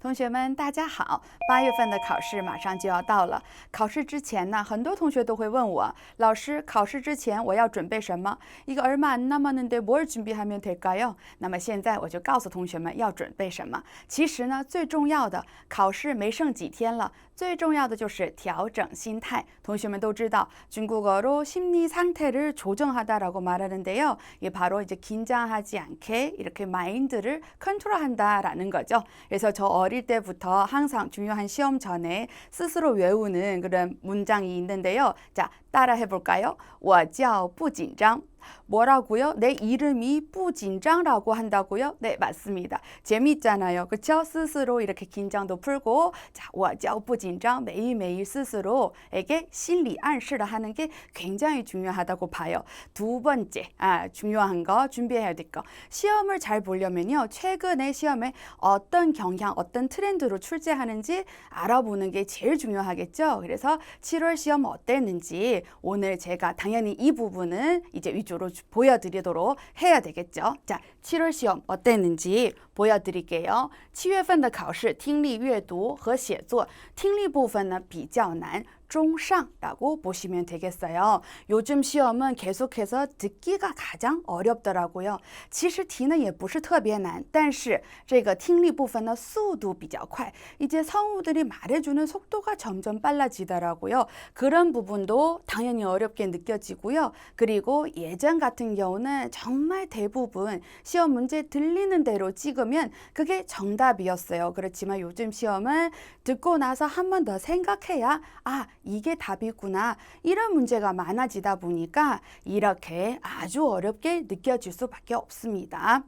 同学们，大家好！8月份的考试马上就要到了。考试之前呢，很多同学都会问我，老师，考试之前我要准备什么？이거 얼마 안 남았는데 뭘 준비하면 될까요？那么现在我就告诉同学们要准备什么。其实呢，最重要的，考试没剩几天了，最重要的就是调整心态。同学们都知道，중국어로 심리 상태를 조정하다라고 말하는데요. 이 바로 이제 긴장하지 않게 이렇게 마인드를 컨트롤한다라는 거죠. 그래서 저 어릴 때부터 항상 중요한 시험 전에 스스로 외우는 그런 문장이 있는데요. 자, 따라 해볼까요? 我叫不紧张. 뭐라고요? 내 이름이 부진장라고 한다고요? 네, 맞습니다. 재미있잖아요. 그렇죠? 스스로 이렇게 긴장도 풀고 자, 我叫不紧张 매일매일 스스로에게心理暗示를 하는 게 굉장히 중요하다고 봐요. 두 번째, 중요한 거 준비해야 될 거. 시험을 잘 보려면요. 최근에 시험에 어떤 경향, 어떤 트렌드로 출제하는지 알아보는 게 제일 중요하겠죠. 그래서 7월 시험 어땠는지 오늘 제가 당연히 이 부분은 이제 위주로 보여드리도록 해야 되겠죠. 자, 7월 시험 어땠는지 보여드릴게요. 7月份的考试听力阅读和写作听力部分呢比较难 中上라고 보시면 되겠어요. 요즘 시험은 계속해서 듣기가 가장 어렵더라고요. 其实题呢也不是特别难，但是这个听力部分呢速度比较快. 이제 성우들이 말해주는 속도가 점점 빨라지더라고요. 그런 부분도 당연히 어렵게 느껴지고요. 그리고 예전 같은 경우는 정말 대부분 시험 문제 들리는 대로 찍으면 그게 정답이었어요. 그렇지만 요즘 시험은 듣고 나서 한 번 더 생각해야 이게 답이구나. 이런 문제가 많아지다 보니까 이렇게 아주 어렵게 느껴질 수밖에 없습니다.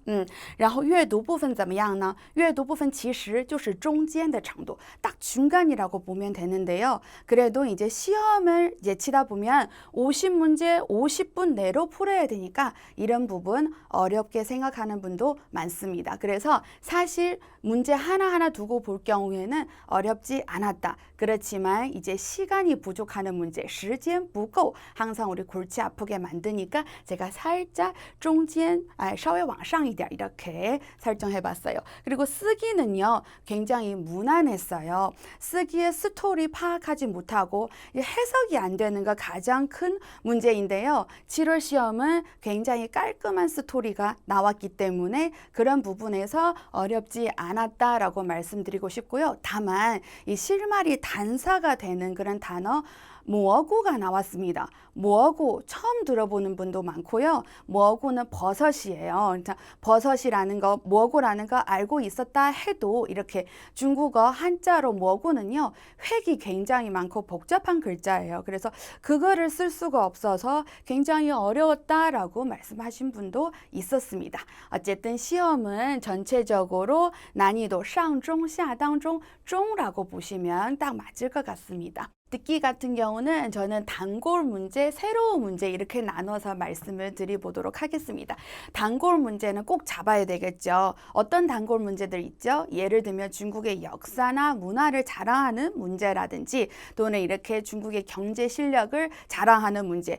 然后阅读部分怎么样呢?阅读部分其实就是中间的程度. 딱 중간이라고 보면 되는데요. 그래도 이제 시험을 치다 보면 50문제 50분 내로 풀어야 되니까 이런 부분 어렵게 생각하는 분도 많습니다. 그래서 사실 문제 하나하나 두고 볼 경우에는 어렵지 않았다. 그렇지만 이제 시간이 부족하는 문제, 时间不够 항상 우리 골치 아프게 만드니까 제가 살짝 中间稍微往上一点 이렇게 설정해봤어요. 그리고 쓰기는요, 굉장히 무난했어요. 쓰기의 스토리 파악하지 못하고 해석이 안 되는 거 가장 큰 문제인데요. 7월 시험은 굉장히 깔끔한 스토리가 나왔기 때문에 그런 부분에서 어렵지 않았다라고 말씀드리고 싶고요. 다만 이 실말이 단사가 되는 그런 단어 뭐구가 나왔습니다. 뭐구 처음 들어보는 분도 많고요. 뭐구는 버섯이에요. 버섯이라는 거, 뭐구라는 거 알고 있었다 해도 이렇게 중국어 한자로 뭐구는요. 획이 굉장히 많고 복잡한 글자예요. 그래서 그거를 쓸 수가 없어서 굉장히 어려웠다라고 말씀하신 분도 있었습니다. 어쨌든 시험은 전체적으로 난이도 상중, 샤당중, 중라고 보시면 딱 맞을 것 같습니다. 듣기 같은 경우는 저는 단골 문제, 새로운 문제 이렇게 나눠서 말씀을 드려보도록 하겠습니다. 단골 문제는 꼭 잡아야 되겠죠. 어떤 단골 문제들 있죠? 예를 들면 중국의 역사나 문화를 자랑하는 문제라든지 또는 이렇게 중국의 경제 실력을 자랑하는 문제.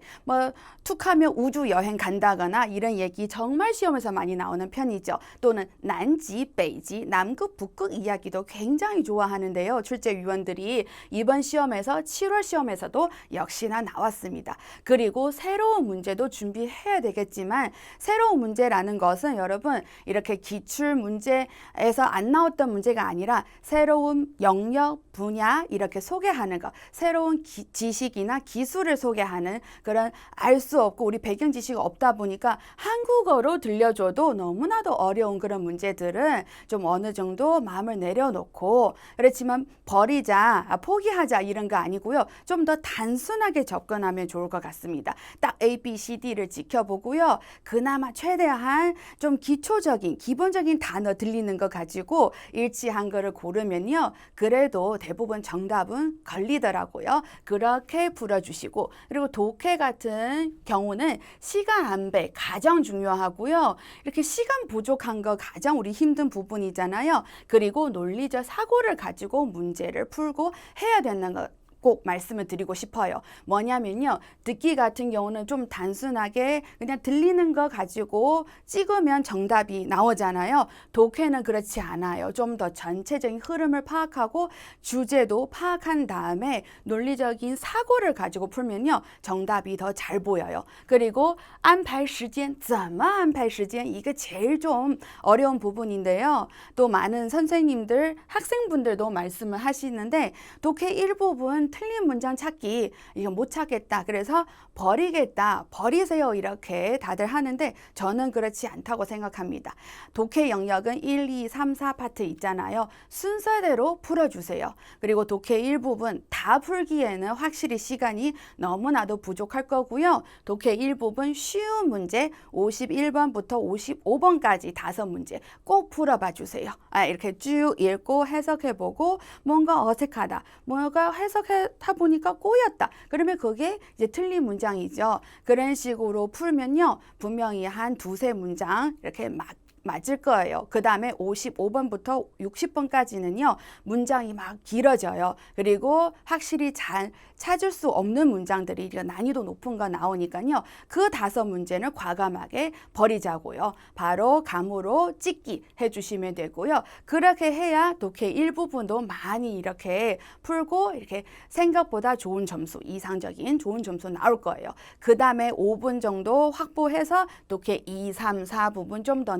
툭하면 우주 여행 간다거나 이런 얘기 정말 시험에서 많이 나오는 편이죠. 또는 난지,北지, 남극, 북극 이야기도 굉장히 좋아하는데요. 출제위원들이 이번 시험에서 7월 시험에서도 역시나 나왔습니다. 그리고 새로운 문제도 준비해야 되겠지만 새로운 문제라는 것은 여러분 이렇게 기출 문제에서 안 나왔던 문제가 아니라 새로운 영역, 분야 이렇게 소개하는 것, 새로운 지식이나 기술을 소개하는 그런 알 수 없고 우리 배경 지식이 없다 보니까 한국어로 들려줘도 너무나도 어려운 그런 문제들은 좀 어느 정도 마음을 내려놓고 그렇지만 버리자, 포기하자 이런 거 아니고요. 좀 더 단순하게 접근하면 좋을 것 같습니다. 딱 A, B, C, D를 지켜보고요. 그나마 최대한 좀 기초적인, 기본적인 단어 들리는 거 가지고 일치한 거를 고르면요. 그래도 대부분 정답은 걸리더라고요. 그렇게 풀어주시고 그리고 독해 같은 경우는 시간 안배 가장 중요하고요. 이렇게 시간 부족한 거 가장 우리 힘든 부분이잖아요. 그리고 논리적 사고를 가지고 문제를 풀고 해야 되는 거 꼭 말씀을 드리고 싶어요. 뭐냐면요. 듣기 같은 경우는 좀 단순하게 그냥 들리는 거 가지고 찍으면 정답이 나오잖아요. 독해는 그렇지 않아요. 좀 더 전체적인 흐름을 파악하고 주제도 파악한 다음에 논리적인 사고를 가지고 풀면요. 정답이 더 잘 보여요. 그리고 安排时间, 怎么安排时间? 이게 제일 좀 어려운 부분인데요. 또 많은 선생님들, 학생분들도 말씀을 하시는데 독해 일부분 틀린 문장 찾기 이거 못 찾겠다. 그래서 버리겠다. 버리세요. 이렇게 다들 하는데 저는 그렇지 않다고 생각합니다. 독해 영역은 1, 2, 3, 4 파트 있잖아요. 순서대로 풀어주세요. 그리고 독해 일부분 다 풀기에는 확실히 시간이 너무나도 부족할 거고요. 독해 일부분 쉬운 문제 51번부터 55번까지 5문제 꼭 풀어봐 주세요. 이렇게 쭉 읽고 해석해보고 뭔가 어색하다. 뭔가 해석하다 보니까 꼬였다. 그러면 그게 이제 틀린 문장이죠. 그런 식으로 풀면요. 분명히 한 두세 문장 이렇게 맞을 거예요. 그 다음에 55번부터 60번까지는요. 문장이 막 길어져요. 그리고 확실히 잘 찾을 수 없는 문장들이 난이도 높은 거 나오니까요. 그 5문제는 과감하게 버리자고요. 바로 감으로 찍기 해주시면 되고요. 그렇게 해야 독해 일부분도 많이 이렇게 풀고 이렇게 생각보다 좋은 점수, 이상적인 좋은 점수 나올 거예요. 그 다음에 5분 정도 확보해서 독해 2, 3, 4 부분 좀 더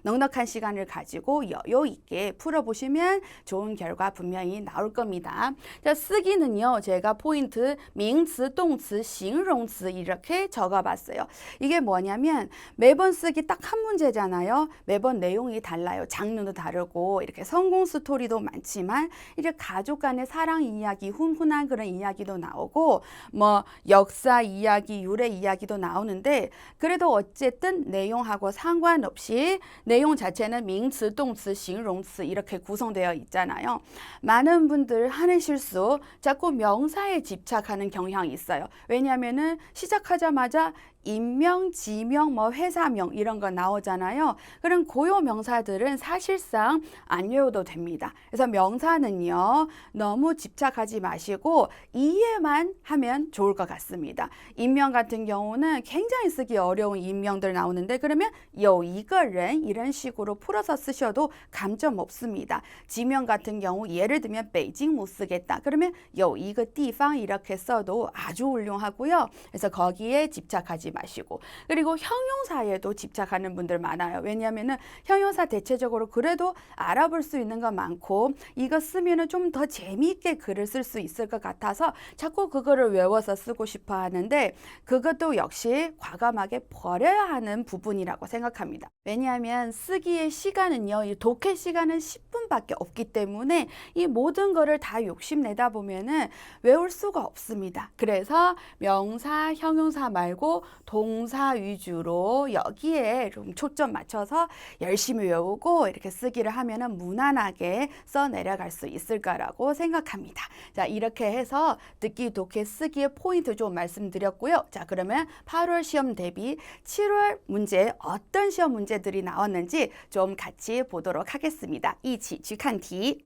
넉넉한 시간을 가지고 여유 있게 풀어보시면 좋은 결과 분명히 나올 겁니다. 자, 쓰기는요. 제가 포인트 명词, 动词, 形容词 이렇게 적어봤어요. 이게 뭐냐면 매번 쓰기 딱 한 문제잖아요. 매번 내용이 달라요. 장르도 다르고 이렇게 성공 스토리도 많지만 이제 가족 간의 사랑 이야기, 훈훈한 그런 이야기도 나오고 뭐 역사 이야기, 유래 이야기도 나오는데 그래도 어쨌든 내용하고 상관없이 내용 자체는 명词, 动词, 形容词 이렇게 구성되어 있잖아요. 많은 분들 하는 실수 자꾸 명사에 집착하는 경향이 있어요. 왜냐하면은 시작하자마자 인명, 지명, 뭐 회사명 이런 거 나오잖아요. 그런 고유 명사들은 사실상 안 외워도 됩니다. 그래서 명사는요. 너무 집착하지 마시고 이해만 하면 좋을 것 같습니다. 인명 같은 경우는 굉장히 쓰기 어려운 인명들 나오는데 그러면 有一个人 이런 식으로 풀어서 쓰셔도 감점 없습니다. 지명 같은 경우 예를 들면 베이징 못 쓰겠다. 그러면 有一个地方 이렇게 써도 아주 훌륭하고요. 그래서 거기에 집착하지 마시고 그리고 형용사에도 집착하는 분들 많아요. 왜냐하면 형용사 대체적으로 그래도 알아볼 수 있는 거 많고 이거 쓰면 좀 더 재미있게 글을 쓸 수 있을 것 같아서 자꾸 그거를 외워서 쓰고 싶어 하는데 그것도 역시 과감하게 버려야 하는 부분이라고 생각합니다. 왜냐하면 쓰기의 시간은요. 이 독해 시간은 10분밖에 없기 때문에 이 모든 거를 다 욕심내다 보면은 외울 수가 없습니다. 그래서 명사, 형용사 말고 동사 위주로 여기에 좀 초점 맞춰서 열심히 외우고 이렇게 쓰기를 하면은 무난하게 써 내려갈 수 있을 거라고 생각합니다. 자, 이렇게 해서 듣기, 독해, 쓰기의 포인트 좀 말씀드렸고요. 자, 그러면 8월 시험 대비 7월 문제 어떤 시험 문제들이 나왔는지 좀 같이 보도록 하겠습니다. 一起去看题。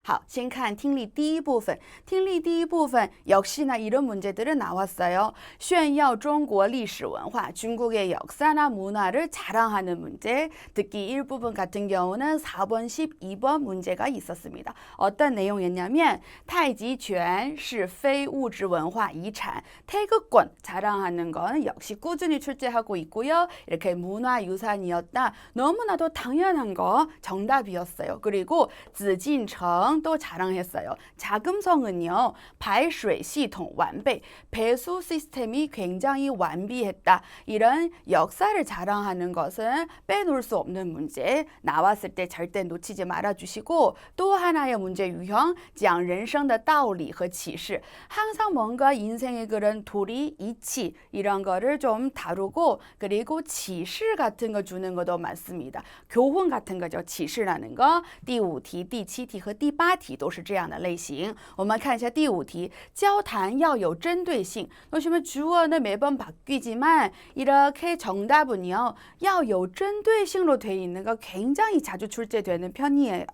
好，先看听力第一部分。听力第一部分 역시나 이런 문제들은 나왔어요. 炫耀中国历史文化, 중국의 역사나 문화를 자랑하는 문제. 듣기 일부분 같은 경우는 4번, 12번 문제가 있었습니다. 어떤 내용이었냐면 太极拳是非物质文化遗产. 태극권 자랑하는 건 역시 꾸준히 출제하고 있고요. 이렇게 문화유산이었다. 너무나도 당연한 거 정답이었어요. 그리고 紫禁城 또 자랑했어요. 자금성은요. 排水系统完备. 배수 시스템이 굉장히 완비했다. 이런 역사를 자랑하는 것은 빼놓을 수 없는 문제. 나왔을 때 절대 놓치지 말아주시고 또 하나의 문제 유형 讲人生的道理和启示. 항상 뭔가 인생의 그런 도리, 이치 이런 거를 좀 다루고 그리고 启示 같은 거 주는 것도 많습니다. 교훈 같은 거죠. 启示라는 거. 第5题, 第7题和第8题都是这样的类型。我们看一下第5题，交谈要有针对性。 보시면 주어는 매번 바뀌지만 이렇게 정답은요, 要有针对性로 돼 있는 거 굉장히 자주 출제되는 편이에요.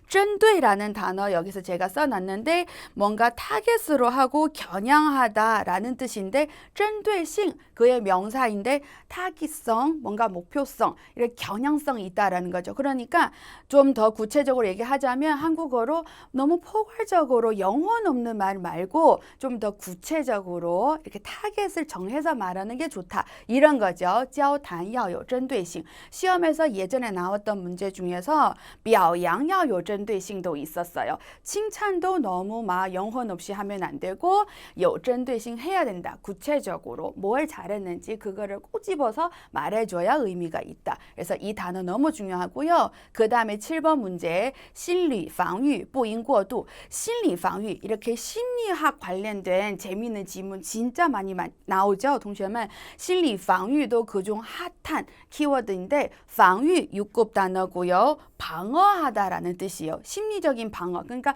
针对라는 단어 여기서 제가 써놨는데 뭔가 타겟으로 하고 겨냥하다라는 뜻인데 针对性 그의 명사인데 타깃성, 뭔가 목표성, 이렇게 겨냥성이 있다라는 거죠. 그러니까 좀 더 구체적으로 얘기하자면 한국어로 너무 포괄적으로 영혼 없는 말 말고 좀 더 구체적으로 이렇게 타겟을 정해서 말하는 게 좋다. 이런 거죠. 交谈要有针对性. 시험에서 예전에 나왔던 문제 중에서 表扬要有针对性도 있었어요. 칭찬도 너무 막 영혼 없이 하면 안 되고 有针对性 해야 된다. 구체적으로 뭘 잘했는지 그거를 꼬집어서 말해줘야 의미가 있다. 그래서 이 단어 너무 중요하고요. 그 다음에 7번 문제 心理防御不应过度. 心理防御 이렇게 심리학 관련된 재미있는 지문 진짜 많이 나오죠. 동시에만 心理防御도 그중 핫한 키워드인데 防御 6급 단어고요. 방어하다라는 뜻이에요. 심리적인 방어. 그러니까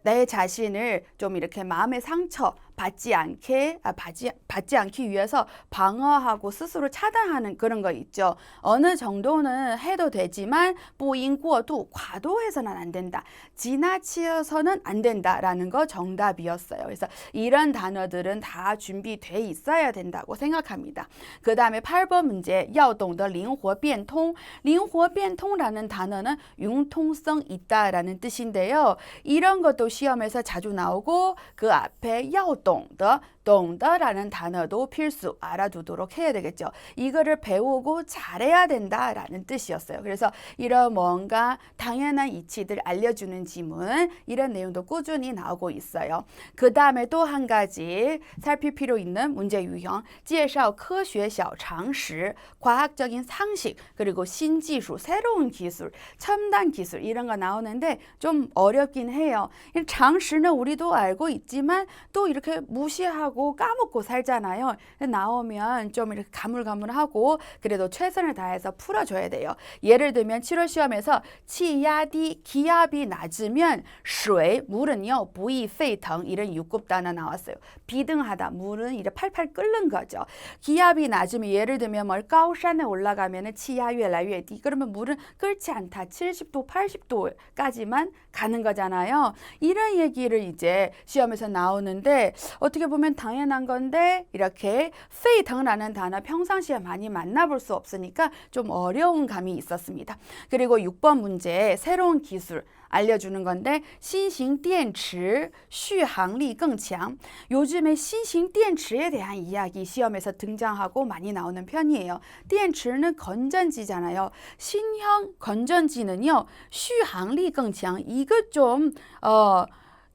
내 자신을 좀 이렇게 마음의 상처 받지 않기 위해서 방어하고 스스로 차단하는 그런 거 있죠. 어느 정도는 해도 되지만 不应过度 과도해서는 안 된다. 지나치어서는 안 된다라는 거 정답이었어요. 그래서 이런 단어들은 다 준비돼 있어야 된다고 생각합니다. 그 다음에 8번 문제 要懂得灵活变通. 灵活变通라는 단어는 융통성 있다라는 뜻인데요. 이런 것도 시험에서 자주 나오고 그 앞에 要懂得 懂得라는 단어도 필수 알아두도록 해야 되겠죠. 이거를 배우고 잘해야 된다라는 뜻이었어요. 그래서 이런 뭔가 당연한 이치들 알려주는 지문 이런 내용도 꾸준히 나오고 있어요. 그 다음에 또 한 가지 살필 필요 있는 문제 유형 介绍科学小常识 과학적인 상식 그리고 신기술 새로운 기술 첨단 기술 이런 거 나오는데 좀 어렵긴 해요.常识는 우리도 알고 있지만 또 이렇게 무시하고 까먹고 살잖아요. 나오면 좀 이렇게 가물가물하고 그래도 최선을 다해서 풀어줘야 돼요. 예를 들면 7월 시험에서 气压低 기압이 낮으면 水 물은요 不易沸腾 이런 6급 단어 나왔어요. 비등하다 물은 이제 팔팔 끓는 거죠. 기압이 낮으면 예를 들면 뭘 가오산에 올라가면은 气压越来越低 그러면 물은 끓지 않다. 70도 80도까지만 가는 거잖아요. 이런 얘기를 이제 시험에서 나오는데 어떻게 보면 당연한 건데 이렇게 沸腾라는 단어 평상시에 많이 만나볼 수 없으니까 좀 어려운 감이 있었습니다. 그리고 6번 문제 새로운 기술 알려주는 건데 新型电池 续航力更强. 요즘에 新型电池에 대한 이야기 시험에서 등장하고 많이 나오는 편이에요. 电池는 건전지잖아요. 신형 건전지는요 续航力更强. 이거 좀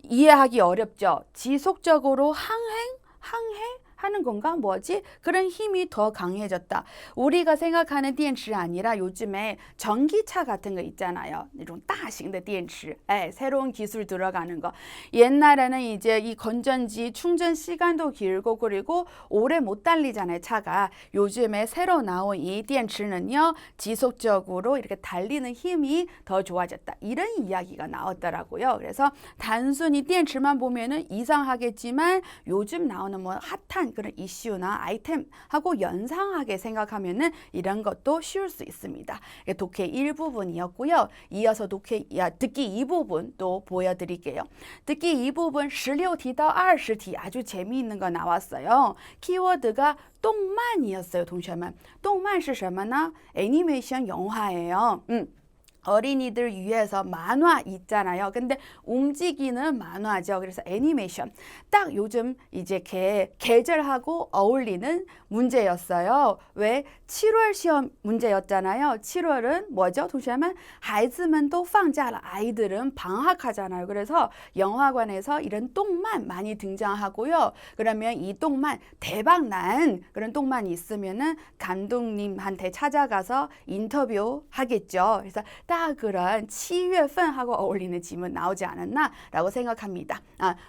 이해하기 어렵죠. 지속적으로 항해하는 건가? 뭐지? 그런 힘이 더 강해졌다. 우리가 생각하는 电池 아니라 요즘에 전기차 같은 거 있잖아요. 이런 大型的电池. 새로운 기술 들어가는 거. 옛날에는 이제 이 건전지 충전 시간도 길고 그리고 오래 못 달리잖아요. 차가. 요즘에 새로 나온 이 电池는요. 지속적으로 이렇게 달리는 힘이 더 좋아졌다. 이런 이야기가 나왔더라고요. 그래서 단순히 电池만 보면은 이상하겠지만 요즘 나오는 뭐 핫한 그런 이슈나 아이템하고 연상하게 생각하면은 이런 것도 쉬울 수 있습니다. 독해 1부분이었고요. 이어서 듣기 2부분 또 보여드릴게요. 듣기 2부분 16题到 20题 아주 재미있는 거 나왔어요. 키워드가 동만이었어요. 동시에만. 동만 是什么呢? 애니메이션 영화예요. 어린이들 위해서 만화 있잖아요. 근데 움직이는 만화죠. 그래서 애니메이션. 딱 요즘 이제 계절하고 어울리는 문제였어요. 왜? 7월 시험 문제였잖아요. 7월은 뭐죠? 동시에만 孩子们都放假了. 아이들은 방학하잖아요. 그래서 영화관에서 이런 동만 많이 등장하고요. 그러면 이 동만 대박난 그런 동만이 있으면은 감독님한테 찾아가서 인터뷰 하겠죠. 그래서 딱 딱 그런 7月份하고 어울리는 질문 나오지 않았나라고 생각합니다.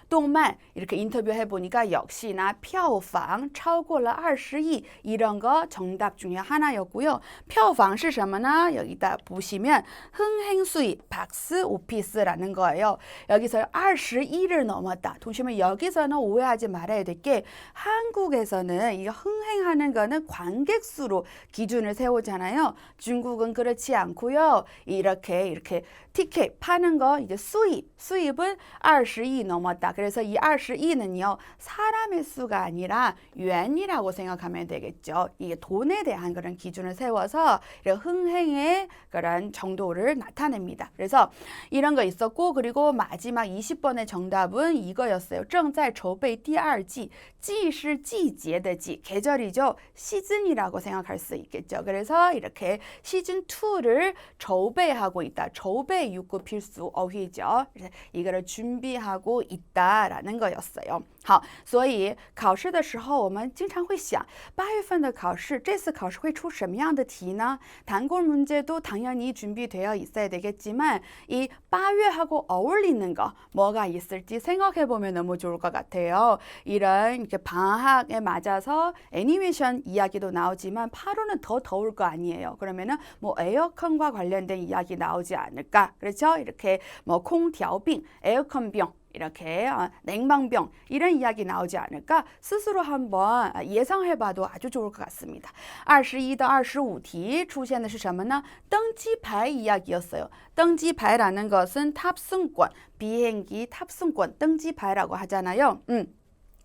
동만 이렇게 인터뷰해 보니까 역시나 票房超过了20亿 이런 거 정답 중에 하나였고요. 票房是什么呢? 여기다 보시면 흥행수입 박스 오피스라는 거예요. 여기서 21을 넘었다. 보시면 여기서는 오해하지 말아야 될 게 한국에서는 이 흥행하는 거는 관객 수로 기준을 세우잖아요. 중국은 그렇지 않고요. 이렇게 티켓 파는 거 이제 수입은 20이 넘었다. 그래서 이 20이는요. 사람의 수가 아니라 yuan이라고 생각하면 되겠죠. 이게 돈에 대한 그런 기준을 세워서 흥행의 그런 정도를 나타냅니다. 그래서 이런 거 있었고 그리고 마지막 20번의 정답은 이거였어요. 正在筹备第二季 季是季节的季 계절이죠. 시즌이라고 생각할 수 있겠죠. 그래서 이렇게 시즌 2를筹备하고 있다. 筹备 6급 필수 어휘죠. 그래서 이거를 준비하고 있다라는 거였어요. 好，所以考试的时候我们经常会想8月份的考试这次考试会出什么样的题呢? 단골 문제도 당연히 준비되어 있어야 되겠지만 이 8月하고 어울리는 거 뭐가 있을지 생각해 보면 너무 좋을 것 같아요. 이런 이렇게 방학에 맞아서 애니메이션 이야기도 나오지만 8월은 더 더울 거 아니에요. 그러면은 뭐 에어컨과 관련된 이야기 나오지 않을까? 그렇죠? 이렇게 뭐 콩调病, 에어컨병 이렇게 냉방병 이런 이야기 나오지 않을까 스스로 한번 예상해봐도 아주 좋을 것 같습니다. 21到25题出现的是什么呢? 登机牌 이야기였어요. 登机牌라는 것은 탑승권, 비행기 탑승권登机牌라고 하잖아요.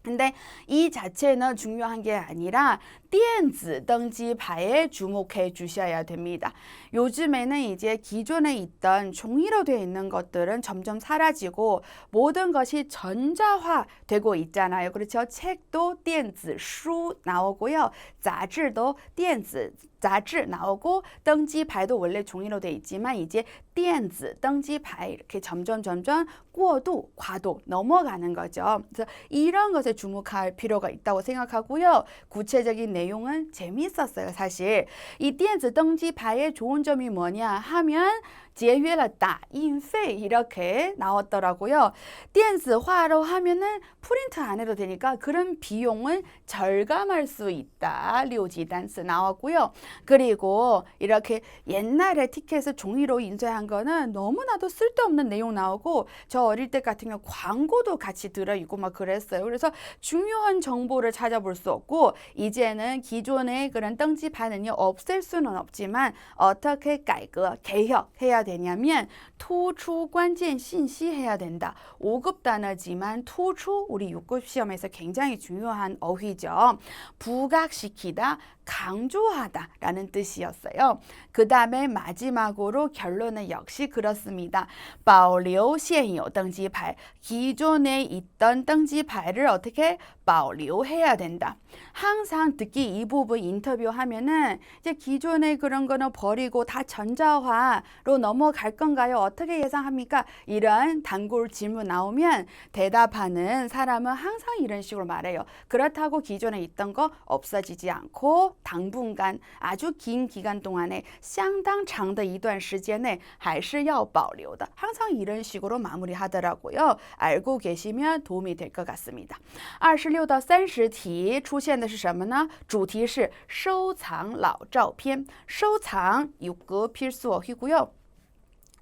근데 이 자체는 중요한 게 아니라 电子登机牌에 주목해 주셔야 됩니다. 요즘에는 이제 기존에 있던 종이로 되어 있는 것들은 점점 사라지고 모든 것이 전자화 되고 있잖아요. 그렇죠? 책도 电子书 나오고요. 杂志도 电子杂志 나오고 登机牌도 원래 종이로 되어 있지만 이제 电子登机牌 이렇게 점점 과도 넘어가는 거죠. 그래서 이런 것에 주목할 필요가 있다고 생각하고요. 구체적인 내용은 재미있었어요. 사실 이 电子登机牌의 좋은 점이 뭐냐 하면 节约了打印费 이렇게 나왔더라고요. 电子化로 하면은 프린트 안 해도 되니까 그런 비용을 절감할 수 있다. 六级单词 나왔고요. 그리고 이렇게 옛날에 티켓을 종이로 인쇄한 거는 너무나도 쓸데없는 내용 나오고 저 어릴 때 같은 경우 광고도 같이 들어있고 막 그랬어요. 그래서 중요한 정보를 찾아볼 수 없고 이제는 기존의 그런登机牌는요 없앨 수는 없지만 어떻게 개혁해야 되냐면 突出关键信息 해야 된다. 5급 단어지만 突出 우리 6급 시험에서 굉장히 중요한 어휘죠. 부각시키다, 강조하다 라는 뜻이었어요. 그 다음에 마지막으로 결론은 역시 그렇습니다. 保留现有登机牌 기존에 있던 登机牌를 어떻게 保留해야 된다. 항상 특히 이 부분 인터뷰하면은 이제 기존의 그런 거는 버리고 다 전자화로 넘어갈 건가요? 어떻게 예상합니까? 이런 단골 질문 나오면 대답하는 사람은 항상 이런 식으로 말해요. 그렇다고 기존에 있던 거 없어지지 않고 당분간 아주 긴 기간 동안에 相当长的一段时间内还是要保留的. 항상 이런 식으로 마무리하더라고요. 알고 계시면 도움이 될 것 같습니다. 26到30题出现的是什么呢? 主题是收藏老照片. 收藏 6급 필수 어휘고요.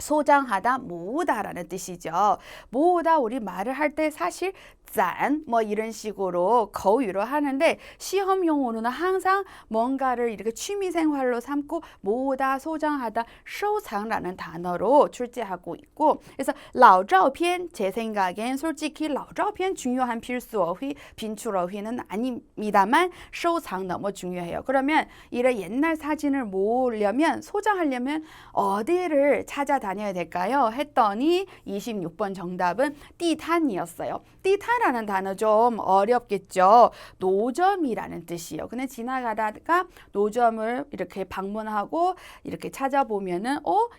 소장하다, 모으다라는 뜻이죠. 모으다 우리 말을 할 때 사실 짠, 뭐 이런 식으로 거위로 하는데 시험 용어로는 항상 뭔가를 이렇게 취미생활로 삼고 모으다, 소장하다, 收藏라는 단어로 출제하고 있고 그래서 老照片 제 생각엔 솔직히 老照片 중요한 필수 어휘, 빈출 어휘는 아닙니다만 收藏 너무 중요해요. 그러면 이런 옛날 사진을 모으려면 소장하려면 어디를 찾아다녀야 될까요? 했더니 26번 정답은 띠탄이었어요. 띠탄 하나라는 단어 좀 어렵겠죠. 노점이라는 뜻이에요. 근데 지나가다가 노점을 이렇게 방문하고 이렇게 찾아보면은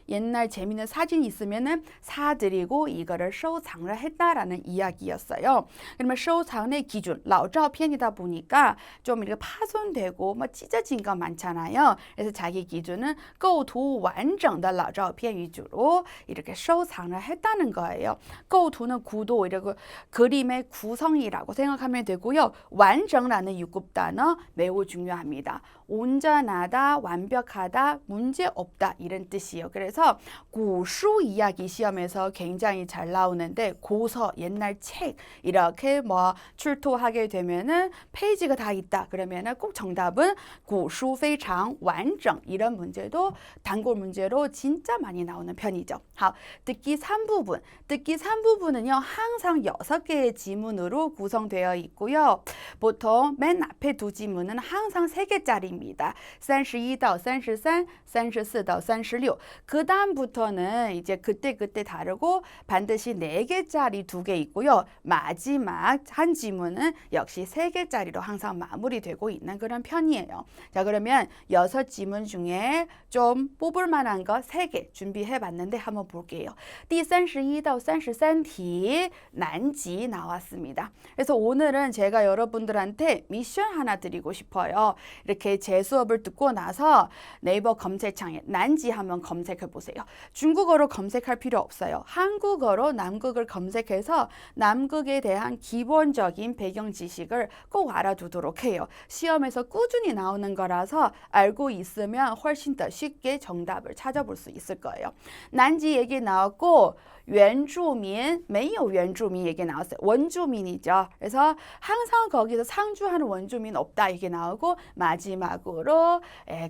옛날 재밌는 사진 있으면은 사드리고 이거를收藏을 했다라는 이야기였어요. 그러면 收藏의 기준, 老照片이다 보니까 좀 이렇게 파손되고 뭐 찢어진 거 많잖아요. 그래서 자기 기준은 构图完整的老照片 위주로 이렇게 收藏을 했다는 거예요. 构图는 구도, 이렇게 그림의 구성이라고 생각하면 되고요. 완整라는 유급 단어 매우 중요합니다. 온전하다, 완벽하다, 문제 없다 이런 뜻이에요. 그래서 고수 이야기 시험에서 굉장히 잘 나오는데 고서, 옛날 책 이렇게 뭐 출토하게 되면은 페이지가 다 있다. 그러면은 꼭 정답은 고수 非常完整 이런 문제도 단골 문제로 진짜 많이 나오는 편이죠. 好, 듣기 3부분. 듣기 3부분은요. 항상 6개의 지문으로 구성되어 있고요. 보통 맨 앞에 두 지문은 항상 3개짜리입니다. 31到 33, 34到 36. 그 다음부터는 이제 그때 다르고 반드시 4개짜리 2개 있고요. 마지막 한 지문은 역시 3개짜리로 항상 마무리되고 있는 그런 편이에요. 자, 그러면 6지문 중에 좀 뽑을 만한 거 3개 준비해 봤는데 한번 볼게요. 第31到 33题 난지 나왔습니다. 그래서 오늘은 제가 여러분들한테 미션 하나 드리고 싶어요. 이렇게 제 수업을 듣고 나서 네이버 검색창에 난지 한번 검색해 보세요. 중국어로 검색할 필요 없어요. 한국어로 남극을 검색해서 남극에 대한 기본적인 배경 지식을 꼭 알아두도록 해요. 시험에서 꾸준히 나오는 거라서 알고 있으면 훨씬 더 쉽게 정답을 찾아볼 수 있을 거예요. 난지 얘기 나왔고 原住民没有原住民 얘기 나왔어요. 원주민이죠. 그래서 항상 거기서 상주하는 원주민 없다 얘기 나오고 마지막으로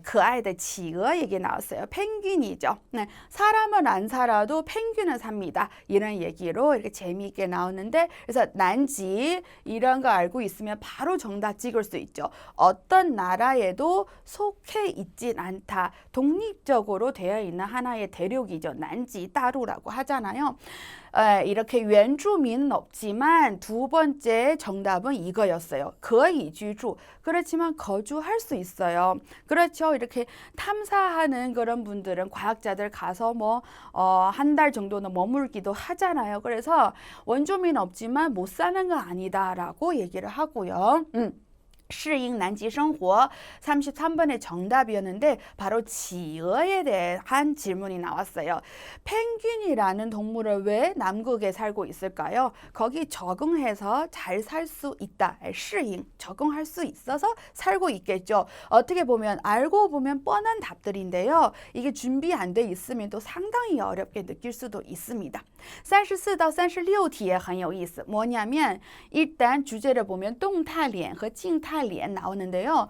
可爱的企鹅 얘기 나왔어요. 펭귄이죠. 네, 사람은 안 살아도 펭귄은 삽니다. 이런 얘기로 이렇게 재미있게 나오는데 그래서 난지 이런 거 알고 있으면 바로 정답 찍을 수 있죠. 어떤 나라에도 속해 있진 않다. 독립적으로 되어 있는 하나의 대륙이죠. 난지 따루라고 하잖아요. 이렇게原住民은 없지만 두 번째 정답은 이거였어요. 可以居住. 그렇지만 거주할 수 있어요. 그렇죠. 이렇게 탐사하는 그런 분들은 과학자들 가서 뭐 한 달 정도는 머물기도 하잖아요. 그래서 원주민 없지만 못 사는 거 아니다라고 얘기를 하고요. 适应南极生活 33번의 정답이었는데 바로 지어에 대한 질문이 나왔어요. 펭귄이라는 동물을 왜 남극에 살고 있을까요? 거기 적응해서 잘 살 수 있다. 适应, 적응할 수 있어서 살고 있겠죠. 어떻게 보면 알고 보면 뻔한 답들인데요. 이게 준비 안 돼 있으면 또 상당히 어렵게 느낄 수도 있습니다. 34到 36题也很有意思. 뭐냐면 일단 주제를 보면 动态脸和静态脸 나오는데요.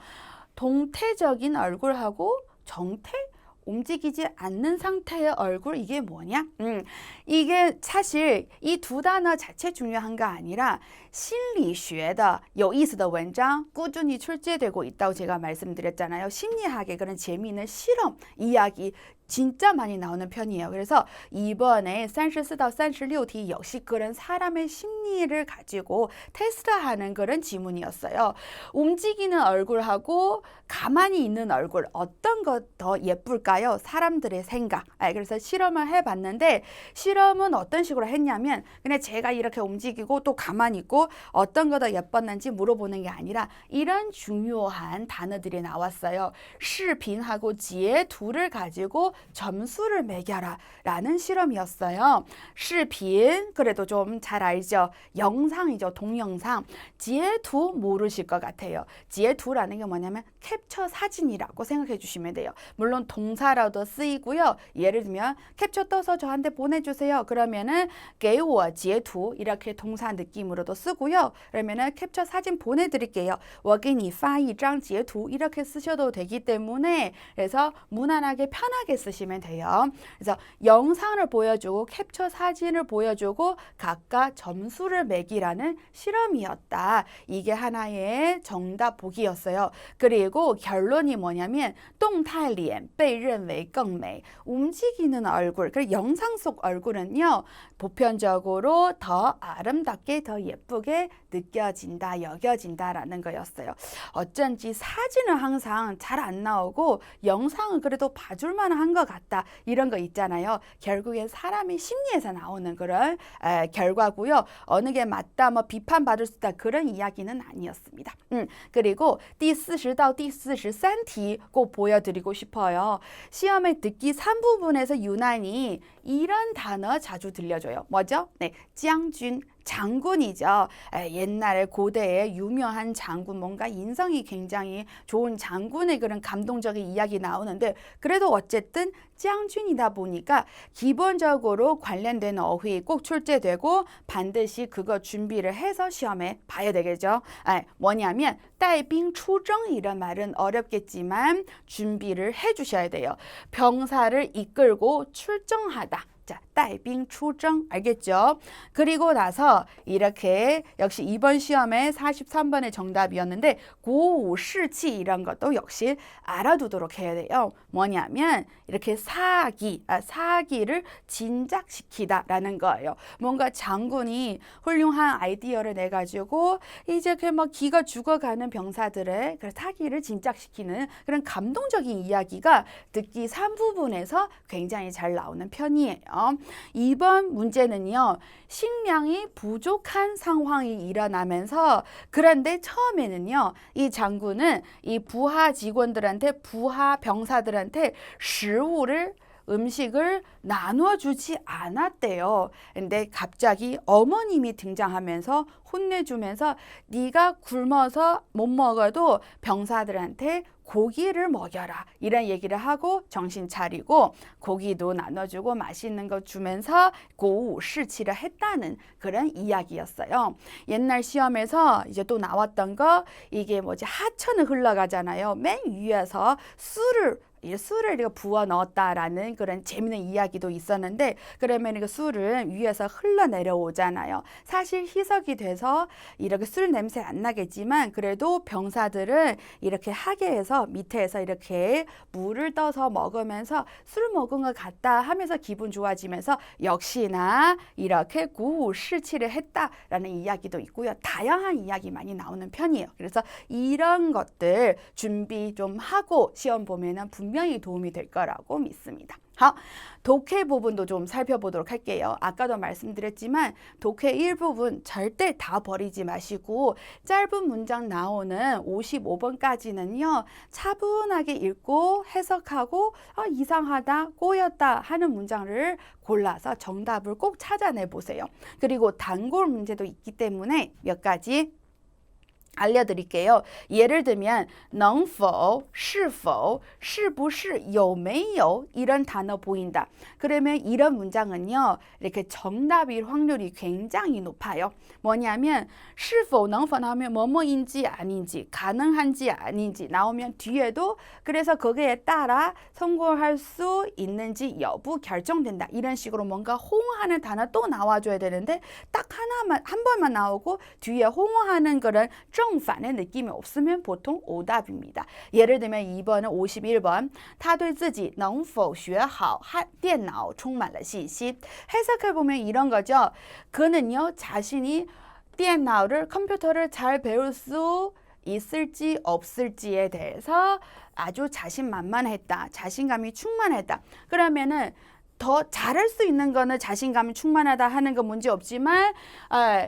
동태적인 얼굴하고 정태? 움직이지 않는 상태의 얼굴 이게 뭐냐? 이게 사실 이 두 단어 자체 중요한 거 아니라 心理学的有意思的文章 꾸준히 출제되고 있다고 제가 말씀드렸잖아요. 심리학의 그런 재미있는 실험 이야기 진짜 많이 나오는 편이에요. 그래서 이번에 34到 36티 역시 그런 사람의 심리를 가지고 테스트하는 그런 지문이었어요. 움직이는 얼굴하고 가만히 있는 얼굴 어떤 거 더 예쁠까요? 사람들의 생각. 그래서 실험을 해봤는데 실험은 어떤 식으로 했냐면 그냥 제가 이렇게 움직이고 또 가만히 있고 어떤 거 더 예뻤는지 물어보는 게 아니라 이런 중요한 단어들이 나왔어요. 视频하고 截图를 가지고 점수를 매겨라 라는 실험이었어요. 视频 그래도 좀 잘 알죠. 영상이죠. 동영상. 截图 모르실 것 같아요. 截图라는 게 뭐냐면 캡처 사진이라고 생각해 주시면 돼요. 물론 동사라도 쓰이고요. 예를 들면 캡처 떠서 저한테 보내주세요. 그러면은 给我截图 이렇게 동사 느낌으로도 쓰고요. 그러면은 캡처 사진 보내드릴게요. 我给你发一张截图 이렇게 쓰셔도 되기 때문에 그래서 무난하게 편하게 쓰시면 돼요. 그래서 영상을 보여주고 캡처 사진을 보여주고 각각 점수를 매기라는 실험이었다. 이게 하나의 정답 보기였어요. 그리고 결론이 뭐냐면 动态脸被认为更美. 움직이는 얼굴, 그리고 영상 속 얼굴은요. 보편적으로 더 아름답게 더 예쁘게 느껴진다, 여겨진다라는 거였어요. 어쩐지 사진은 항상 잘 안 나오고 영상은 그래도 봐줄 만한 것 같다. 이런 거 있잖아요. 결국엔 사람의 심리에서 나오는 그런 결과고요. 어느 게 맞다, 뭐 비판받을 수 있다 그런 이야기는 아니었습니다. 그리고 第40到第43题 꼭 보여드리고 싶어요. 시험의 듣기 3부분에서 유난히 이런 단어 자주 들려줘요. 뭐죠? 네, 将军. 장군이죠. 옛날에 고대에 유명한 장군, 뭔가 인성이 굉장히 좋은 장군의 그런 감동적인 이야기 나오는데 그래도 어쨌든 장군이다 보니까 기본적으로 관련된 어휘 꼭 출제되고 반드시 그거 준비를 해서 시험에 봐야 되겠죠. 뭐냐면 带兵出征 이런 말은 어렵겠지만 준비를 해주셔야 돼요. 병사를 이끌고 출정하다. 자, 带兵出征 알겠죠? 그리고 나서 이렇게 역시 이번 시험에 43번의 정답이었는데 鼓舞士气 이런 것도 역시 알아두도록 해야 돼요. 뭐냐면 이렇게 사기를 진작시키다라는 거예요. 뭔가 장군이 훌륭한 아이디어를 내가지고 이제 그 막 기가 죽어가는 병사들의 그 사기를 진작시키는 그런 감동적인 이야기가 듣기 3부분에서 굉장히 잘 나오는 편이에요. 이번 문제는요. 식량이 부족한 상황이 일어나면서 그런데 처음에는요. 이 장군은 이 부하 직원들한테 부하 병사들한테 음식을 나눠주지 않았대요. 근데 갑자기 어머님이 등장하면서 혼내주면서 네가 굶어서 못 먹어도 병사들한테 고기를 먹여라 이런 얘기를 하고 정신 차리고 고기도 나눠주고 맛있는 거 주면서 고우시치를 했다는 그런 이야기였어요. 옛날 시험에서 이제 또 나왔던 거 이게 뭐지 하천을 흘러가잖아요. 맨 위에서 술을 부어 넣었다라는 그런 재미있는 이야기도 있었는데 그러면 그 술은 위에서 흘러내려오잖아요. 사실 희석이 돼서 이렇게 술 냄새 안 나겠지만 그래도 병사들은 이렇게 하계에서 밑에서 이렇게 물을 떠서 먹으면서 술 먹은 것 같다 하면서 기분 좋아지면서 역시나 이렇게 구우시치를 했다라는 이야기도 있고요. 다양한 이야기 많이 나오는 편이에요. 그래서 이런 것들 준비 좀 하고 시험 보면은 분명히 도움이 될 거라고 믿습니다. 독해 부분도 좀 살펴보도록 할게요. 아까도 말씀드렸지만 독해 일부분 절대 다 버리지 마시고 짧은 문장 나오는 55번까지는요. 차분하게 읽고 해석하고 이상하다, 꼬였다 하는 문장을 골라서 정답을 꼭 찾아내 보세요. 그리고 단골 문제도 있기 때문에 몇 가지 알려드릴게요. 예를 들면 能否, 是否, 是不是, 有没有 이런 단어 보인다. 그러면 이런 문장은요. 이렇게 정답일 확률이 굉장히 높아요. 뭐냐면 是否, 能否 나오면 뭐뭐인지 아닌지, 가능한지 아닌지 나오면 뒤에도 그래서 거기에 따라 성공할 수 있는지 여부 결정된다. 이런 식으로 뭔가 호응하는 단어 또 나와줘야 되는데 딱 한 번만 나오고 뒤에 호응하는 그런 정반의 느낌이 없으면 보통 오답입니다. 예를 들면 2번은 51번 他对自己能否学好电脑充满了信心. 해석해보면 이런 거죠. 그는요 자신이 컴퓨터를 잘 배울 수 있을지 없을지에 대해서 아주 자신만만했다. 자신감이 충만했다. 그러면은 더 잘할 수 있는 거는 자신감이 충만하다 하는 건 문제 없지만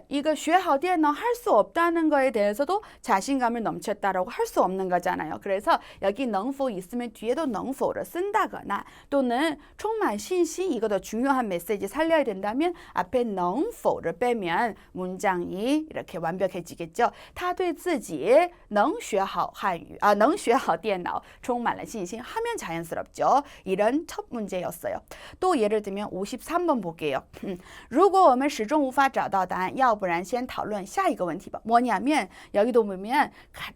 이거 学好电脑 할 수 없다는 거에 대해서도 자신감을 넘쳤다라고 할 수 없는 거잖아요. 그래서 여기 能否 있으면 뒤에도 能否를 쓴다거나 또는充满信心 이거 더 중요한 메시지 살려야 된다면 앞에 能否를 빼면 문장이 이렇게 완벽해지겠죠. 他对自己能学好电脑充满了信心 하면 자연스럽죠. 이런 첫 문제였어요. 또 예를 들면 53번 볼게요. 如果我们始终无法找到答案要不然先讨论下一个问题吧 뭐냐면 여기도 보면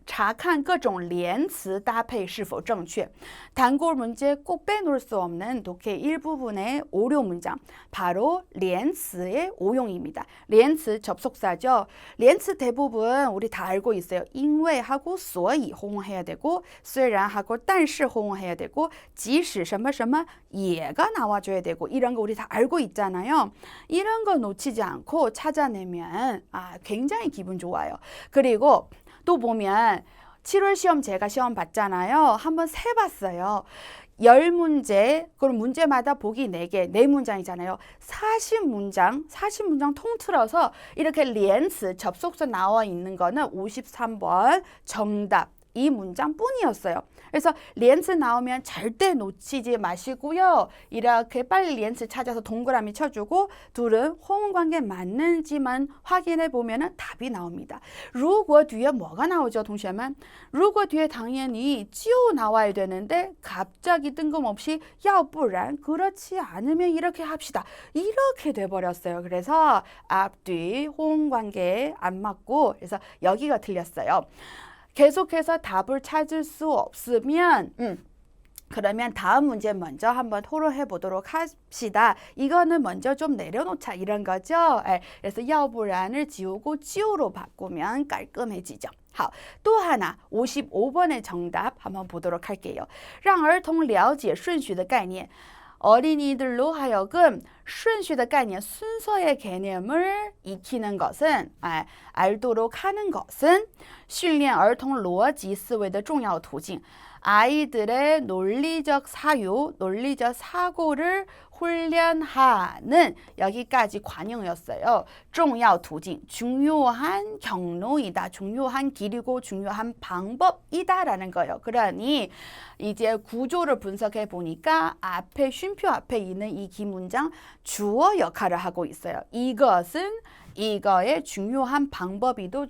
查看各种连词搭配是否正确 단골 문제 꼭 빼놓을 수 없는 독해 일부분의 오류 문장 바로 连词의 오용입니다. 连词 접속사죠. 连词 대부분 우리 다 알고 있어요. 因为하고 所以 호응해야 되고 虽然하고 但是 호응해야 되고 即使什么什么 얘가 나와줘야 되고 이런 거 우리 다 알고 있잖아요. 이런 거 놓치지 않고 찾아내면 굉장히 기분 좋아요. 그리고 또 보면 7월 시험 제가 시험 봤잖아요. 한번 세봤어요. 10문제, 그럼 문제마다 보기 4개, 4문장이잖아요. 40문장 통틀어서 이렇게 连词 접속사 나와 있는 거는 53번 정답. 이 문장 뿐이었어요. 그래서 连词 나오면 절대 놓치지 마시고요. 이렇게 빨리 连词 찾아서 동그라미 쳐주고 둘은 호응관계 맞는지만 확인해 보면 답이 나옵니다. 如果 뒤에 뭐가 나오죠, 동시에만? 如果 뒤에 당연히 就 나와야 되는데 갑자기 뜬금없이 要不然 그렇지 않으면 이렇게 합시다. 이렇게 돼버렸어요. 그래서 앞뒤 호응관계 안 맞고 그래서 여기가 틀렸어요. 계속해서 답을 찾을 수 없으면 그러면 다음 문제 먼저 한번 토론해 보도록 합시다. 이거는 먼저 좀 내려놓자 이런 거죠. 그래서 要不然을 지우고 就로 바꾸면 깔끔해지죠. 好，또 하나 55번의 정답 한번 보도록 할게요. 让儿童了解顺序的概念 어린이들로 하여금 顺序的概念 순서의 개념을 익히는 것은 알도록 하는 것은 训练儿童逻辑思维的重要途径 아이들의 논리적 사유, 논리적 사고를 훈련하는 여기까지 관용이었어요. 重要途径, 중요한 경로이다. 중요한 길이고 중요한 방법이다라는 거예요. 그러니 이제 구조를 분석해 보니까 앞에 쉼표 앞에 있는 이 기문장 주어 역할을 하고 있어요. 이것은 이거의 중요한 방법이고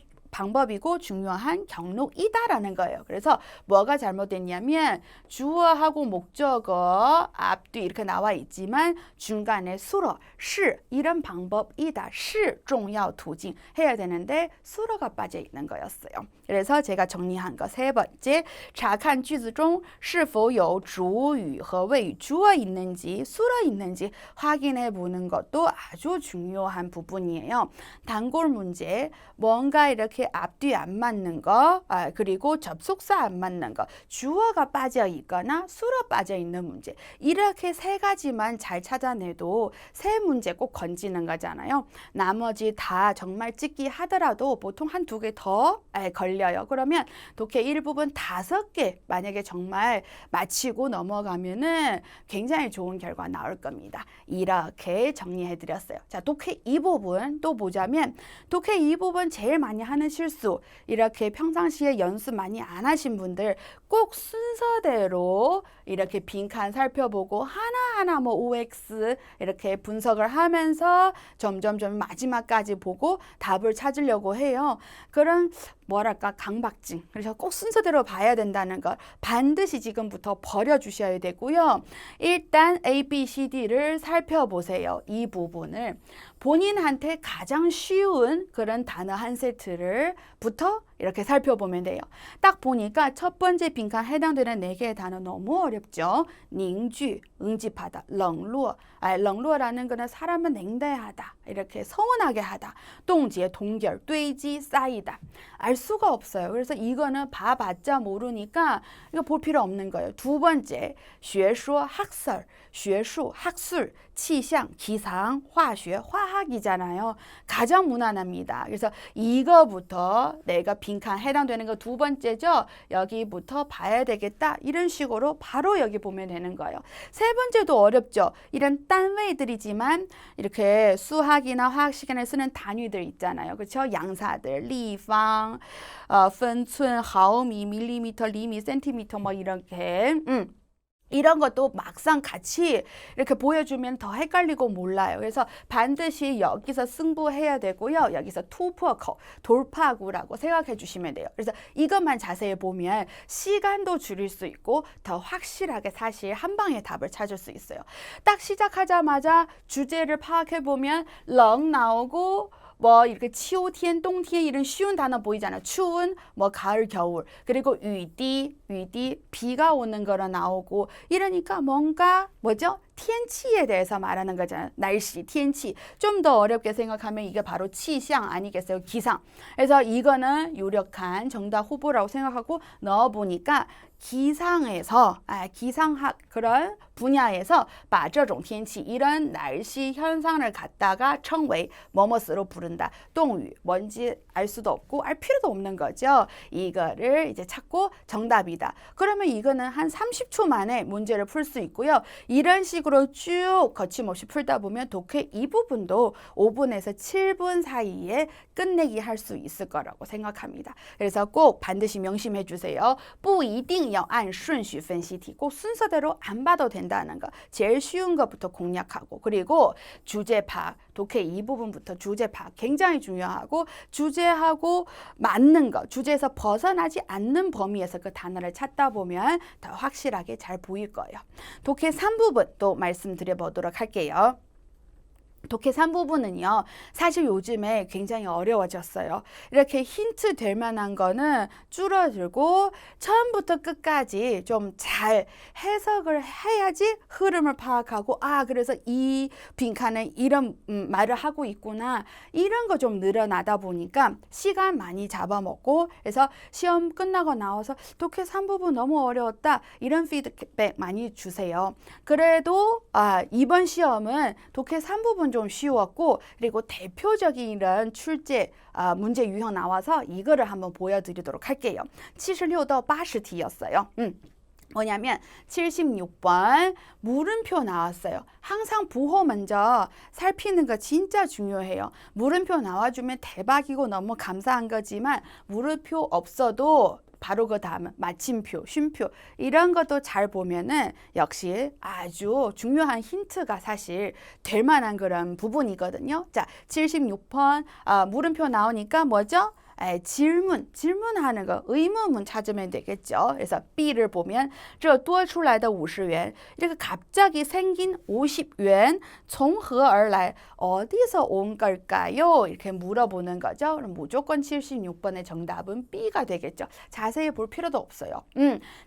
중요한 경로이다라는 거예요. 그래서 뭐가 잘못됐냐면 주어하고 목적어 앞뒤 이렇게 나와 있지만 중간에 수로, 是 이런 방법이다. 是重要途径 해야 되는데 수로가 빠져 있는 거였어요. 그래서 제가 정리한 거 세 번째, 查看句子中是否有主语和谓语 주어 있는지 수로 있는지 확인해 보는 것도 아주 중요한 부분이에요. 단골 문제, 뭔가 이렇게 앞뒤 안 맞는 거, 그리고 접속사 안 맞는 거, 주어가 빠져 있거나 수로 빠져 있는 문제. 이렇게 세 가지만 잘 찾아내도 세 문제 꼭 건지는 거잖아요. 나머지 다 정말 찍기 하더라도 보통 한 두 개 더 걸려요. 그러면 독해 1부분 5개 만약에 정말 마치고 넘어가면은 굉장히 좋은 결과 나올 겁니다. 이렇게 정리해 드렸어요. 자, 독해 2부분 또 보자면 독해 2부분 제일 많이 하는 실수, 이렇게 평상시에 연습 많이 안 하신 분들 꼭 순서대로 이렇게 빈칸 살펴보고 하나하나 뭐 OX 이렇게 분석을 하면서 점점 마지막까지 보고 답을 찾으려고 해요. 그런 뭐랄까 강박증. 그래서 꼭 순서대로 봐야 된다는 걸 반드시 지금부터 버려주셔야 되고요. 일단 A, B, C, D를 살펴보세요. 이 부분을 본인한테 가장 쉬운 그런 단어 한 세트를 부터 이렇게 살펴보면 돼요. 딱 보니까 첫 번째 빈칸 해당되는 4개의 단어 너무 어렵죠. 닝주, 응집하다, 렁루어. 렁루어라는 거는 사람은 냉대하다, 이렇게 서운하게 하다. 동지의 동결,堆积, 쌓이다. 알 수가 없어요. 그래서 이거는 봐봤자 모르니까 이거 볼 필요 없는 거예요. 두 번째, 学说, 학설, 学术, 학술, 气象, 기상, 化学, 화학이잖아요. 가장 무난합니다. 그래서 이거부터 내가 빈칸 해당되는 거 두 번째죠. 여기부터 봐야 되겠다. 이런 식으로 바로 여기 보면 되는 거예요. 세 번째도 어렵죠. 이런 단위들이지만 이렇게 수학이나 화학 시간에 쓰는 단위들 있잖아요. 그렇죠? 양사들, 리방, 分寸, 毫米, 밀리미터, 리미, 센티미터 뭐 이렇게 이런 것도 막상 같이 이렇게 보여주면 더 헷갈리고 몰라요. 그래서 반드시 여기서 승부해야 되고요. 여기서 투퍼커, 돌파구라고 생각해 주시면 돼요. 그래서 이것만 자세히 보면 시간도 줄일 수 있고 더 확실하게 사실 한 방에 답을 찾을 수 있어요. 딱 시작하자마자 주제를 파악해 보면 렁 나오고 뭐 이렇게 치오티엔,冬天 이런 쉬운 단어 보이잖아요. 추운, 뭐 가을, 겨울. 그리고 위디, 비가 오는 거로 나오고 이러니까 뭔가 뭐죠? 天气에 대해서 말하는 거잖아요. 날씨, 天气. 좀 더 어렵게 생각하면 이게 바로气象 아니겠어요? 기상. 그래서 이거는 유력한 정답 후보라고 생각하고 넣어보니까 기상에서 기상학 그런 분야에서 把这种天气 이런 날씨 현상을 갖다가称为 뭐뭐스로 부른다. 动语 뭔지 알 수도 없고 알 필요도 없는 거죠. 이거를 이제 찾고 정답이다. 그러면 이거는 한 30초 만에 문제를 풀 수 있고요. 이런 식으로 쭉 거침없이 풀다 보면 독해 이 부분도 5분에서 7분 사이에 끝내기 할 수 있을 거라고 생각합니다. 그래서 꼭 반드시 명심해 주세요. 不一定要按顺序分析题. 꼭 순서대로 안 봐도 된다는 거. 제일 쉬운 것부터 공략하고 그리고 주제 파악. 독해 이 부분부터 주제 파악 굉장히 중요하고 주제하고 맞는 거. 주제에서 벗어나지 않는 범위에서 그 단어를 찾다 보면 더 확실하게 잘 보일 거예요. 독해 3부분 또 말씀드려 보도록 할게요. 독해 3부분은요. 사실 요즘에 굉장히 어려워졌어요. 이렇게 힌트 될 만한 거는 줄어들고 처음부터 끝까지 좀 잘 해석을 해야지 흐름을 파악하고 그래서 이 빈칸은 이런 말을 하고 있구나. 이런 거 좀 늘어나다 보니까 시간 많이 잡아먹고 그래서 시험 끝나고 나와서 독해 3부분 너무 어려웠다. 이런 피드백 많이 주세요. 그래도 이번 시험은 독해 3부분 좀 쉬웠고 그리고 대표적인 이런 출제 문제 유형 나와서 이거를 한번 보여드리도록 할게요. 76到 80题였어요. 뭐냐면 76번 물음표 나왔어요. 항상 부호 먼저 살피는 거 진짜 중요해요. 물음표 나와주면 대박이고 너무 감사한 거지만 물음표 없어도 바로 그 다음은 마침표, 쉼표 이런 것도 잘 보면은 역시 아주 중요한 힌트가 사실 될 만한 그런 부분이거든요. 자, 76번 물음표 나오니까 뭐죠? 질문하는 거, 의문문 찾으면 되겠죠. 그래서 B를 보면 这多出来的50元 이렇게 갑자기 생긴 50元 从何而来 어디서 온 걸까요? 이렇게 물어보는 거죠. 그럼 무조건 76번의 정답은 B가 되겠죠. 자세히 볼 필요도 없어요.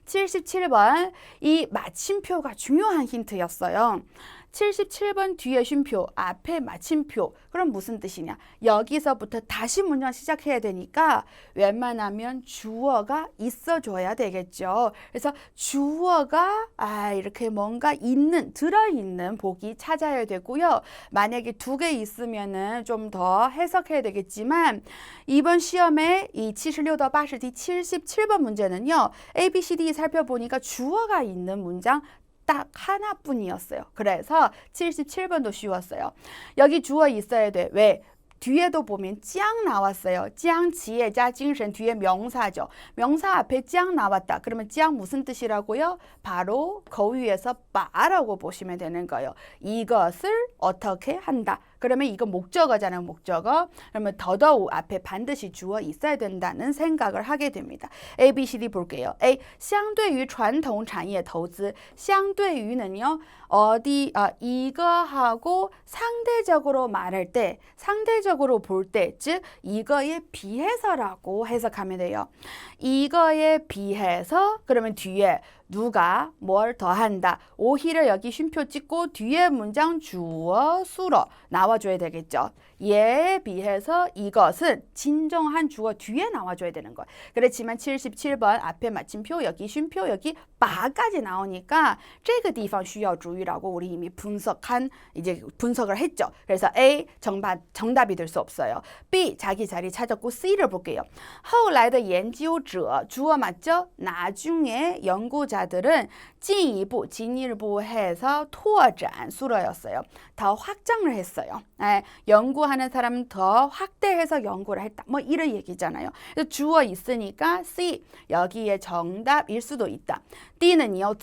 77번 이 마침표가 중요한 힌트였어요. 77번 뒤에 쉼표, 앞에 마침표. 그럼 무슨 뜻이냐? 여기서부터 다시 문장 시작해야 되니까 웬만하면 주어가 있어줘야 되겠죠. 그래서 주어가 이렇게 뭔가 들어있는 복이 찾아야 되고요. 만약에 2개 있으면은 좀 더 해석해야 되겠지만 이번 시험에 이 76到 80题 77번 문제는요. A, B, C, D 살펴보니까 주어가 있는 문장 딱 하나뿐이었어요. 그래서 77번도 쉬웠어요. 여기 주어 있어야 돼. 왜? 뒤에도 보면 짱 나왔어요. 짱 지혜 자精神 뒤에 명사죠. 명사 앞에 짱 나왔다. 그러면 짱 무슨 뜻이라고요? 바로 거위에서 바라고 보시면 되는 거예요. 이것을 어떻게 한다. 그러면 이거 목적어잖아요. 목적어. 그러면 더더욱 앞에 반드시 주어 있어야 된다는 생각을 하게 됩니다. A, B, C, D 볼게요. A, 相对于传统产业投资相对于는요. 이거하고 상대적으로 말할 때, 상대적으로 볼 때, 즉 이거에 비해서라고 해석하면 돼요. 이거에 비해서 그러면 뒤에 누가 뭘 더한다. 오히려 여기 쉼표 찍고 뒤에 문장 주어 수로 나와줘야 되겠죠. 얘에 비해서 이것은 진정한 주어 뒤에 나와줘야 되는 거예요. 그렇지만 77번 앞에 마침표 여기 쉼표 여기 바까지 나오니까 这个地方需要注意라고 우리 이미 분석을 했죠. 그래서 A 정답이 될 수 없어요. B 자기 자리 찾았고 C를 볼게요. 后来的研究者 주어 맞죠? 나중에 연구자들은 진일보 해서 토어잔 수로였어요. 더 확장을 했어요. 연구하는 사람은 더 확대해서 연구를 했다. 뭐 이런 얘기잖아요. 주어 있으니까 C 여기에 정답일 수도 있다. D는요.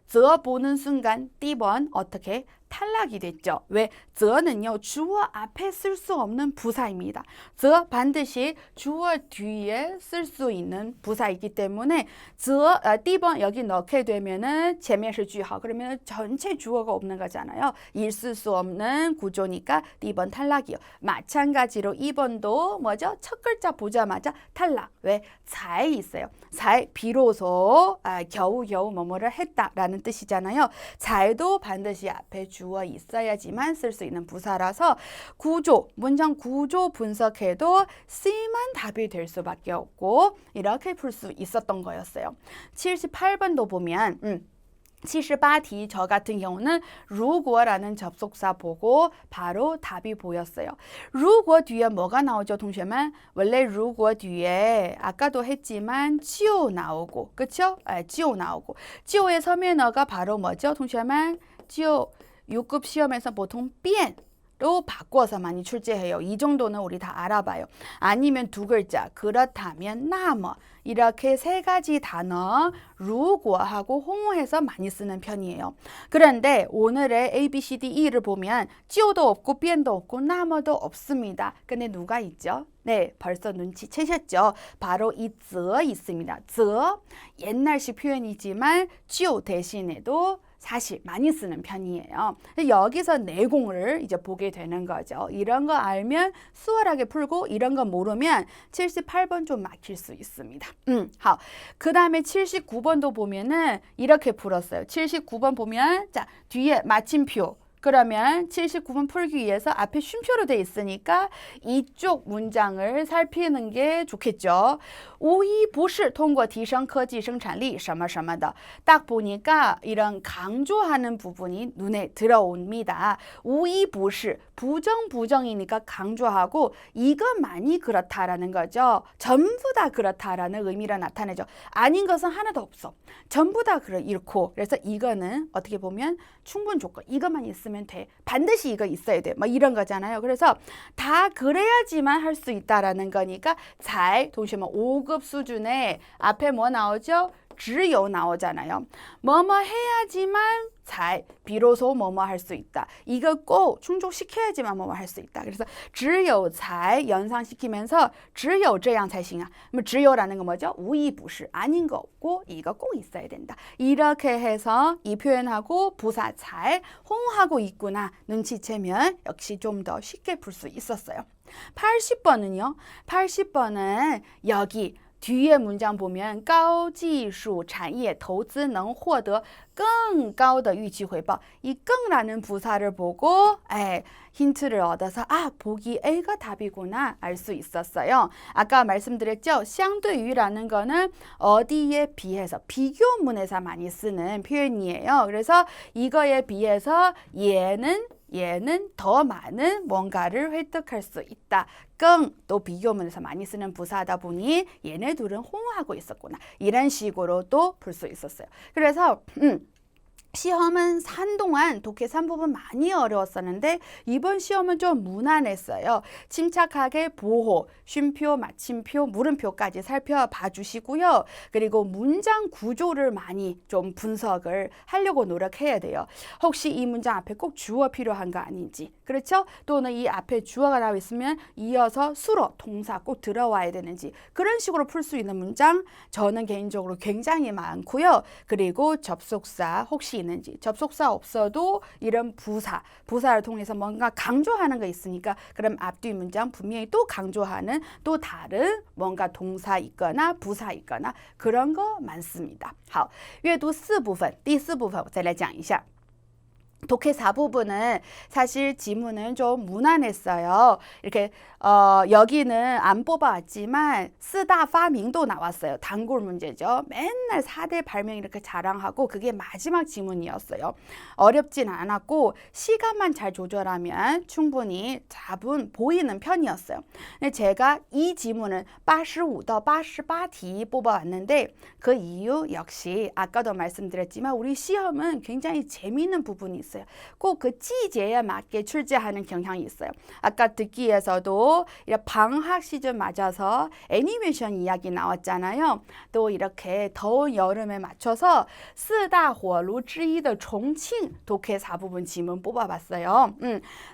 则 보는 순간 D번 어떻게 탈락이 됐죠. 왜? 则는요. 주어 앞에 쓸 수 없는 부사입니다. 则 반드시 주어 뒤에 쓸 수 있는 부사이기 때문에 则 D번 여기 넣게 되면은 前面是句号 그러면 전체 주어가 없는 거잖아요. 있을 수 없는 구조니까 D번 탈락이요. 마찬가지로 2번도 뭐죠? 첫 글자 보자마자 탈락. 왜? 才 있어요. 才 비로소 겨우겨우 뭐뭐를 했다라는 뜻이잖아요. 才도 반드시 앞에 주어 있어야지만 쓸 수 있는 부사라서 구조, 문장 구조 분석해도 C만 답이 될 수밖에 없고 이렇게 풀 수 있었던 거였어요. 78번도 보면 78티 저 같은 경우는 如果라는 접속사 보고 바로 답이 보였어요. 如果 뒤에 뭐가 나오죠, 동시에만? 원래 如果 뒤에 아까도 했지만 就 나오고, 그쵸? 就 나오고. 就의 서면어가 바로 뭐죠, 동시에만? 就 6급 시험에서 보통 变로 바꿔서 많이 출제해요. 이 정도는 우리 다 알아봐요. 아니면 두 글자, 그렇다면, 那么 이렇게 세 가지 단어 如果하고 홍어해서 많이 쓰는 편이에요. 그런데 오늘의 A, B, C, D, E를 보면 就도 없고 变도 없고 那么도 없습니다. 근데 누가 있죠? 네, 벌써 눈치채셨죠? 바로 이 则 있습니다. 则 옛날식 표현이지만 就 대신에도 사실 많이 쓰는 편이에요. 여기서 내공을 이제 보게 되는 거죠. 이런 거 알면 수월하게 풀고 이런 거 모르면 78번 좀 막힐 수 있습니다. 그 다음에 79번도 보면은 이렇게 풀었어요. 79번 보면 자 뒤에 마침표 그러면 79번 풀기 위해서 앞에 쉼표로 돼 있으니까 이쪽 문장을 살피는 게 좋겠죠. 无一不是通过提升科技生产力什么什么的. 딱 보니까 이런 강조하는 부분이 눈에 들어옵니다. 无一不是 부정이니까 강조하고 이것만이 그렇다라는 거죠. 전부 다 그렇다라는 의미로 나타내죠. 아닌 것은 하나도 없어. 전부 다 이렇고 그래서 이거는 어떻게 보면 충분 조건. 이것만 있으면 돼. 반드시 이거 있어야 돼. 뭐 이런 거잖아요. 그래서 다 그래야지만 할 수 있다라는 거니까 잘 동시에 5급 수준에 앞에 뭐 나오죠? 只有 나오잖아요. 뭐뭐 해야지만 잘 비로소 뭐뭐 할 수 있다. 이거 꼭 충족시켜야지만 뭐뭐 할 수 있다. 그래서 只有잘 연상시키면서 只有这样才行啊. 只有라는 건 뭐죠? 无一不是 아닌 거 없고 이거 꼭 있어야 된다. 이렇게 해서 이 표현하고 부사 잘 호응하고 있구나 눈치채면 역시 좀 더 쉽게 풀 수 있었어요. 80번은요. 80번은 여기 뒤에 문장 보면 高技术产业投资能获得更高的预期回报. 이 更라는 부사를 보고 힌트를 얻어서 보기 A가 답이구나 알 수 있었어요. 아까 말씀드렸죠. 相对于라는 거는 어디에 비해서 비교문에서 많이 쓰는 표현이에요. 그래서 이거에 비해서 얘는 더 많은 뭔가를 획득할 수 있다. 또 비교문에서 많이 쓰는 부사다 보니 얘네 둘은 호응하고 있었구나. 이런 식으로 또 풀 수 있었어요. 그래서 시험은 한동안 독해 3부분 많이 어려웠었는데 이번 시험은 좀 무난했어요. 침착하게 보호, 쉼표, 마침표, 물음표까지 살펴봐 주시고요. 그리고 문장 구조를 많이 좀 분석을 하려고 노력해야 돼요. 혹시 이 문장 앞에 꼭 주어 필요한 거 아닌지, 그렇죠? 또는 이 앞에 주어가 나와 있으면 이어서 수로, 동사 꼭 들어와야 되는지 그런 식으로 풀 수 있는 문장 저는 개인적으로 굉장히 많고요. 그리고 접속사 혹시 있는지, 접속사 없어도 이런 부사를 통해서 뭔가 강조하는 거 있으니까 그럼 앞뒤 문장 분명히 또 강조하는 또 다른 뭔가 동사 있거나 부사 있거나 그런 거 많습니다. 好，阅读4部分，第4部分我再来讲一下。 독해 4부분은 사실 지문은 좀 무난했어요. 이렇게 여기는 안 뽑아왔지만 쓰다 파밍도 나왔어요. 단골 문제죠. 맨날 4대 발명 이렇게 자랑하고 그게 마지막 지문이었어요. 어렵진 않았고 시간만 잘 조절하면 충분히 답은 보이는 편이었어요. 근데 제가 이 지문은 85到 88티 뽑아왔는데 그 이유 역시 아까도 말씀드렸지만 우리 시험은 굉장히 재미있는 부분이 있어요. 꼭 그季节에 맞게 출제하는 경향이 있어요. 아까 듣기에서도 방학 시즌 맞아서 애니메이션 이야기 나왔잖아요. 또 이렇게 더운 여름에 맞춰서 4大火炉之一的重庆 독해 4부분 지문 뽑아봤어요.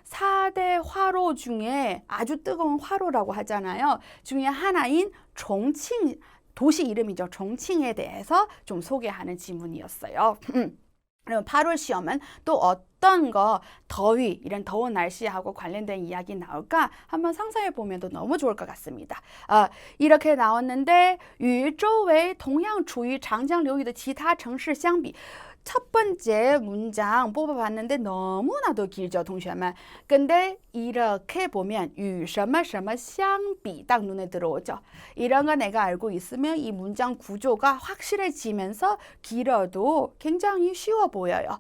4대 화로 중에 아주 뜨거운 화로라고 하잖아요. 중에 하나인重庆, 도시 이름이죠.重庆에 대해서 좀 소개하는 지문이었어요. 그럼 8월 시험은 또 어떤 거 더위 이런 더운 날씨하고 관련된 이야기 나올까 한번 상상해 보면 너무 좋을 것 같습니다. 이렇게 나왔는데 与周围同样处于长江流域的其他城市相比 첫 번째 문장 뽑아봤는데 너무나도 길죠, 동시에만. 근데 이렇게 보면 与什么什么相比 딱 눈에 들어오죠. 이런 거 내가 알고 있으면 이 문장 구조가 확실해지면서 길어도 굉장히 쉬워 보여요.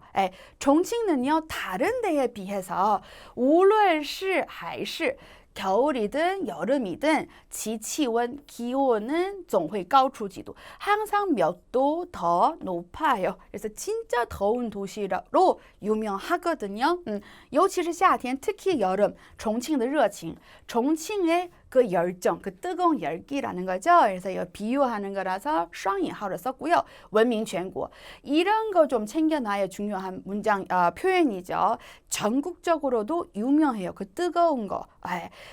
重庆은요, 다른 데에 비해서 无论是还是 겨울이든 여름이든 지치원, 기온은 总会高出几度. 항상 몇 도 더 높아요. 그래서 진짜 더운 도시로 유명하거든요. 尤其是夏天, 특히 여름, 重庆的热情, 重庆의 그 열정, 그 뜨거운 열기라는 거죠. 그래서 이거 비유하는 거라서 双引号를 썼고요. 闻名全国. 이런 거 좀 챙겨놔야 중요한 문장, 표현이죠. 전국적으로도 유명해요. 그 뜨거운 거.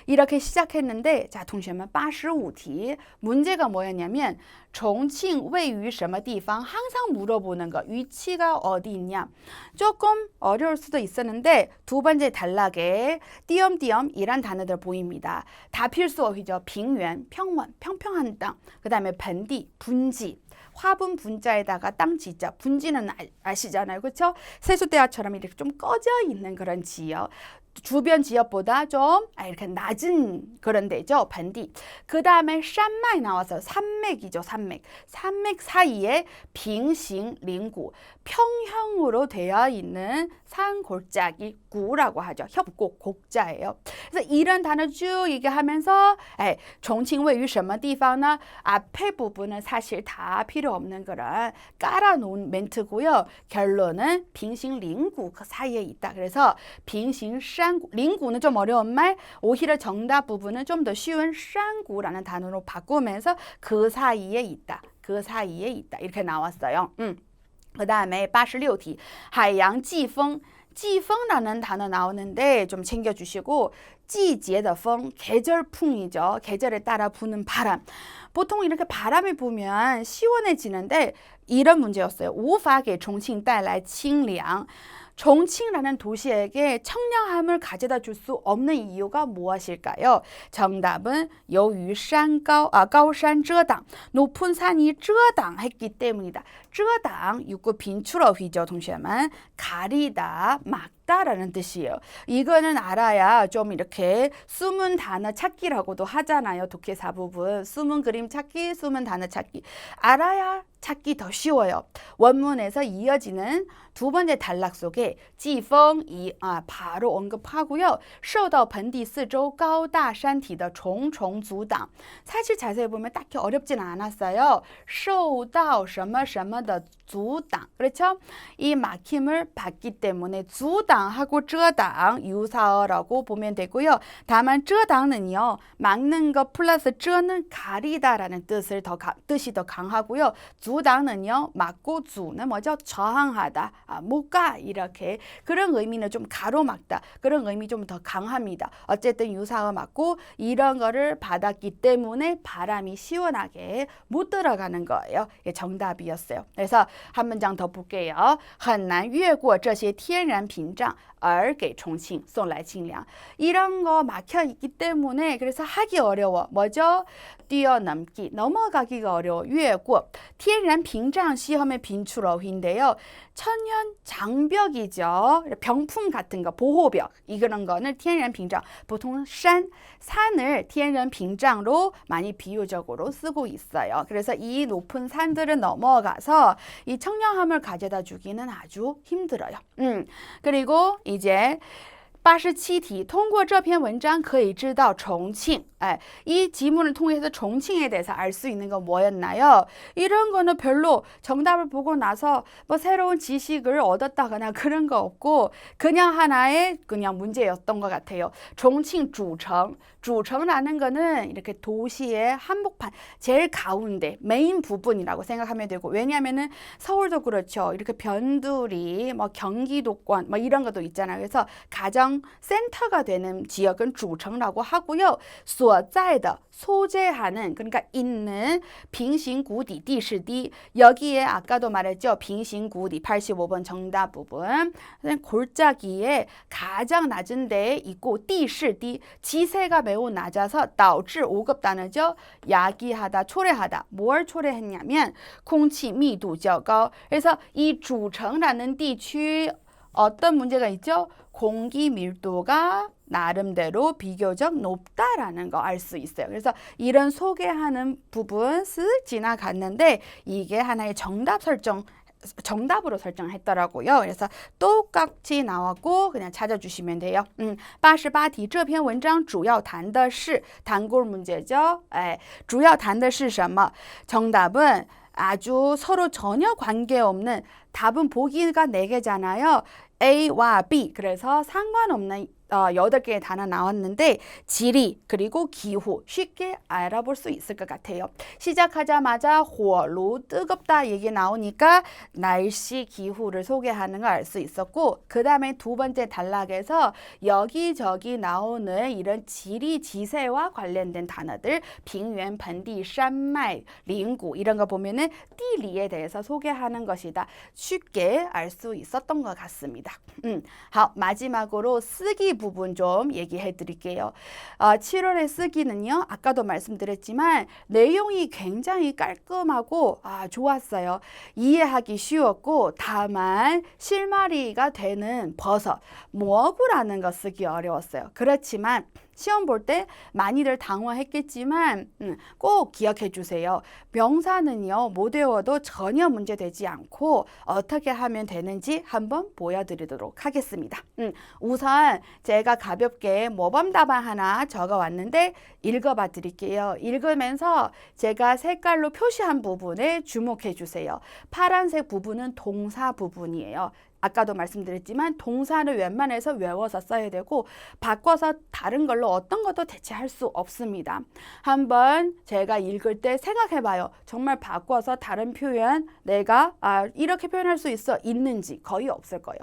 이렇게 시작했는데, 자, 동시에만 85티. 문제가 뭐였냐면, 重庆位于什么地方? 항상 물어보는 거. 위치가 어디 있냐? 조금 어려울 수도 있었는데 두 번째 단락에 띄엄띄엄이란 단어들 보입니다. 다 필수 어휘죠. 빙원, 평원, 평평한 땅. 그 다음에 번디, 분지. 화분 분자에다가 땅 지자. 분지는 아시잖아요. 그렇죠? 세수대야처럼 이렇게 좀 꺼져 있는 그런 지역. 주변 지역보다 좀 이렇게 낮은 그런 데죠. 반디. 그 다음에 산맥 나와서 산맥이죠. 산맥. 산맥 사이에 빙싱 링구. 평형으로 되어 있는 산 골짜기 구라고 하죠. 협곡 곡자예요. 그래서 이런 단어 쭉 얘기하면서 重庆位于什么地方呢? 앞에 부분은 사실 다 필요 없는 그런 깔아놓은 멘트고요. 결론은 빙싱 링구 그 사이에 있다. 그래서 빙싱 산구, 링구는 좀 어려운 말, 오히려 정답 부분은 좀 더 쉬운 산구라는 단어로 바꾸면서 그 사이에 있다. 그 사이에 있다. 이렇게 나왔어요. 그 다음에 86티. 海洋季风. 季风라는 단어 나오는데 좀 챙겨주시고 季节的风, 계절풍이죠. 계절에 따라 부는 바람. 보통 이렇게 바람이 부면 시원해지는데 이런 문제였어요. 无法给重庆带来清凉.重庆라는 도시에게 청량함을 가져다 줄 수 없는 이유가 무엇일까요? 정답은 由于高山遮挡, 높은 산이遮挡했기 때문이다. 遮挡, 육구 빈출어휘죠, 동시에만. 가리다, 막다라는 뜻이에요. 이거는 알아야 좀 이렇게 숨은 단어 찾기라고도 하잖아요. 독해 4부분. 숨은 그림 찾기, 숨은 단어 찾기. 알아야 찾기 더 쉬워요. 원문에서 이어지는 두 번째 단락 속에 季风 바로 언급하고요. 受到盆地四周高大山体的重重阻挡. 사실 자세히 보면 딱히 어렵진 않았어요. 受到什么什么的阻挡. 그렇죠? 이 막힘을 받기 때문에 阻挡하고 遮挡 유사어라고 보면 되고요. 다만 遮挡는요. 막는 것 플러스 遮는 가리다라는 뜻이 더 강하고요. 阻挡는요. 막고 阻는 뭐죠? 저항하다. 못 가. 이렇게 그런 의미는 좀 가로막다. 그런 의미 좀 더 강합니다. 어쨌든 유사어 맞고 이런 거를 받았기 때문에 바람이 시원하게 못 들어가는 거예요. 이게 정답이었어요. 그래서 한 문장 더 볼게요. 很难越过这些天然屏障而给重庆送来清凉. 이런 거 막혀 있기 때문에 그래서 하기 어려워. 뭐죠? 뛰어넘기, 넘어가기가 어려워. 越过.天然屏障 시험에 빈출어휘인데요. 천연 장벽이죠. 병품 같은 거, 보호벽 이런 거는 天然屏障. 보통 산을 天然屏障로 많이 비유적으로 쓰고 있어요. 그래서 이 높은 산들을 넘어가서 이 청량함을 가져다 주기는 아주 힘들어요. 그리고 이제 87题 通过这篇文章可以知道重庆 이 지문을 통해서重庆에 대해서 알 수 있는 건 뭐였나요? 이런 거는 별로 정답을 보고 나서 뭐 새로운 지식을 얻었다거나 그런 거 없고 그냥 하나의 그냥 문제였던 것 같아요.重庆 주城, 주城라는 거는 이렇게 도시의 한복판 제일 가운데 메인 부분이라고 생각하면 되고 왜냐하면은 서울도 그렇죠. 이렇게 변두리, 뭐 경기도권 뭐 이런 것도 있잖아요. 그래서 가장 센터가 되는 지역은 주城라고 하고요. 所在的 소재하는 그러니까 있는 빙신구디, 디시디 여기에 아까도 말했죠. 빙신구디 85번 정답 부분 골짜기에 가장 낮은 데에 있고 디시디 지세가 매우 낮아서 导致 5급 단어죠. 야기하다, 초래하다. 뭘 초래했냐면 空气密度较高 그래서 이 주城라는 地区 어떤 문제가 있죠? 공기 밀도가 나름대로 비교적 높다라는 거 알 수 있어요. 그래서 이런 소개하는 부분 쓱 지나갔는데 이게 하나의 정답으로 설정했더라고요. 그래서 똑같이 나왔고 그냥 찾아주시면 돼요. 88题 这篇文章主要谈的是 단골 문제죠. 主要谈的是什么? 정답은 아주 서로 전혀 관계없는 답은 보기가 4개잖아요. A와 B 그래서 상관없는 8개의 단어 나왔는데 지리 그리고 기후 쉽게 알아볼 수 있을 것 같아요. 시작하자마자 호루 뜨겁다 얘기 나오니까 날씨 기후를 소개하는 걸 알 수 있었고 그 다음에 두 번째 단락에서 여기저기 나오는 이런 지리 지세와 관련된 단어들 빙연,盆地, 산맥, 링구 이런 거 보면은地理에 대해서 소개하는 것이다. 쉽게 알 수 있었던 것 같습니다. 마지막으로 쓰기 부분 좀 얘기해 드릴게요. 7월에 쓰기는요. 아까도 말씀드렸지만 내용이 굉장히 깔끔하고 좋았어요. 이해하기 쉬웠고 다만 실마리가 되는 버섯, 뭐구라는 거 쓰기 어려웠어요. 그렇지만 시험 볼 때 많이들 당황했겠지만 꼭 기억해 주세요. 명사는요. 못 외워도 전혀 문제되지 않고 어떻게 하면 되는지 한번 보여드리도록 하겠습니다. 우선 제가 가볍게 모범 답안 하나 적어왔는데 읽어봐 드릴게요. 읽으면서 제가 색깔로 표시한 부분에 주목해 주세요. 파란색 부분은 동사 부분이에요. 아까도 말씀드렸지만 동사를 웬만해서 외워서 써야 되고 바꿔서 다른 걸로 어떤 것도 대체할 수 없습니다. 한번 제가 읽을 때 생각해봐요. 정말 바꿔서 다른 표현 내가 이렇게 표현할 수 있는지 거의 없을 거예요.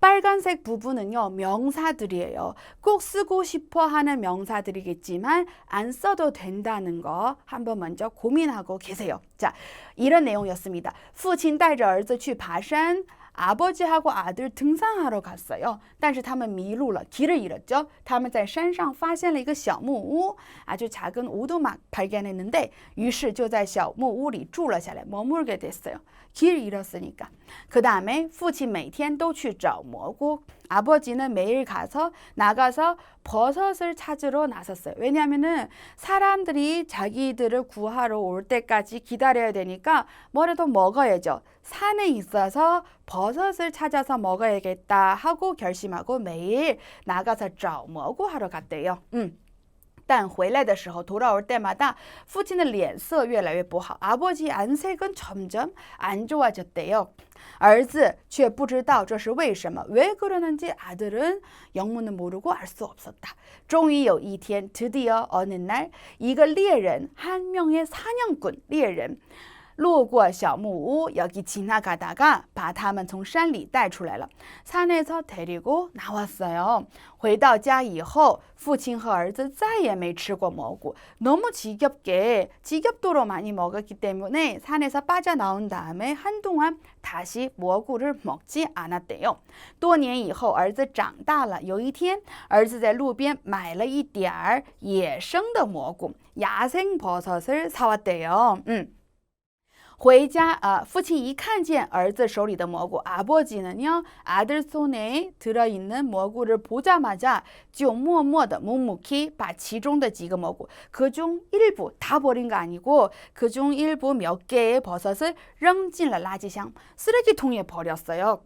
빨간색 부분은요. 명사들이에요. 꼭 쓰고 싶어 하는 명사들이겠지만 안 써도 된다는 거 한번 먼저 고민하고 계세요. 자, 이런 내용이었습니다. 父亲带着儿子去爬山 아버지하고 아들 등산하러 갔어요. 但是他们迷路了, 길을 잃었죠. 他们在山上发现了一个小木屋, 아주 작은 오두막 발견했는데 于是就在小木屋里住了下来, 머물게 됐어요. 길 잃었으니까. 그 다음에 父亲每天都去找蘑菇. 아버지는 매일 나가서 버섯을 찾으러 나섰어요. 왜냐하면은 사람들이 자기들을 구하러 올 때까지 기다려야 되니까 뭐라도 먹어야죠. 산에 있어서 버섯을 찾아서 먹어야겠다 하고 결심하고 매일 나가서 找蘑菇 하러 갔대요. 但回来的时候 돌아올 때마다 父亲的脸色越来越不好. 아버지 안색은 점점 안 좋아졌대요. 儿子却不知道这是为什么. 왜 그러는지 아들은 영문은 모르고 알 수 없었다. 终于有一天 드디어 어느 날一个猎人 한 명의 사냥꾼 猎人路过小木屋 여기 지나가다가 把他们从山里带出来了. 산에서 데리고 나왔어요. 回到家以后父亲和儿子再也没吃过蘑菇. 너무 지겹도록 많이 먹었기 때문에 산에서 빠져나온 다음에 한동안 다시蘑菇를 먹지 않았대요. 多年以后儿子长大了，有一天儿子在路边买了一点儿野生的蘑菇, 야생버섯을 사왔대요. 父亲一看见儿子手里的蘑菇, 아버지는요, 아들 손에 들어있는蘑菇를 보자마자 就默默的 묵묵히 把其中的几个蘑菇, 그중 일부 다 버린 거 아니고 그중 일부 몇 개의 버섯을 扔进了垃圾箱, 쓰레기통에 버렸어요.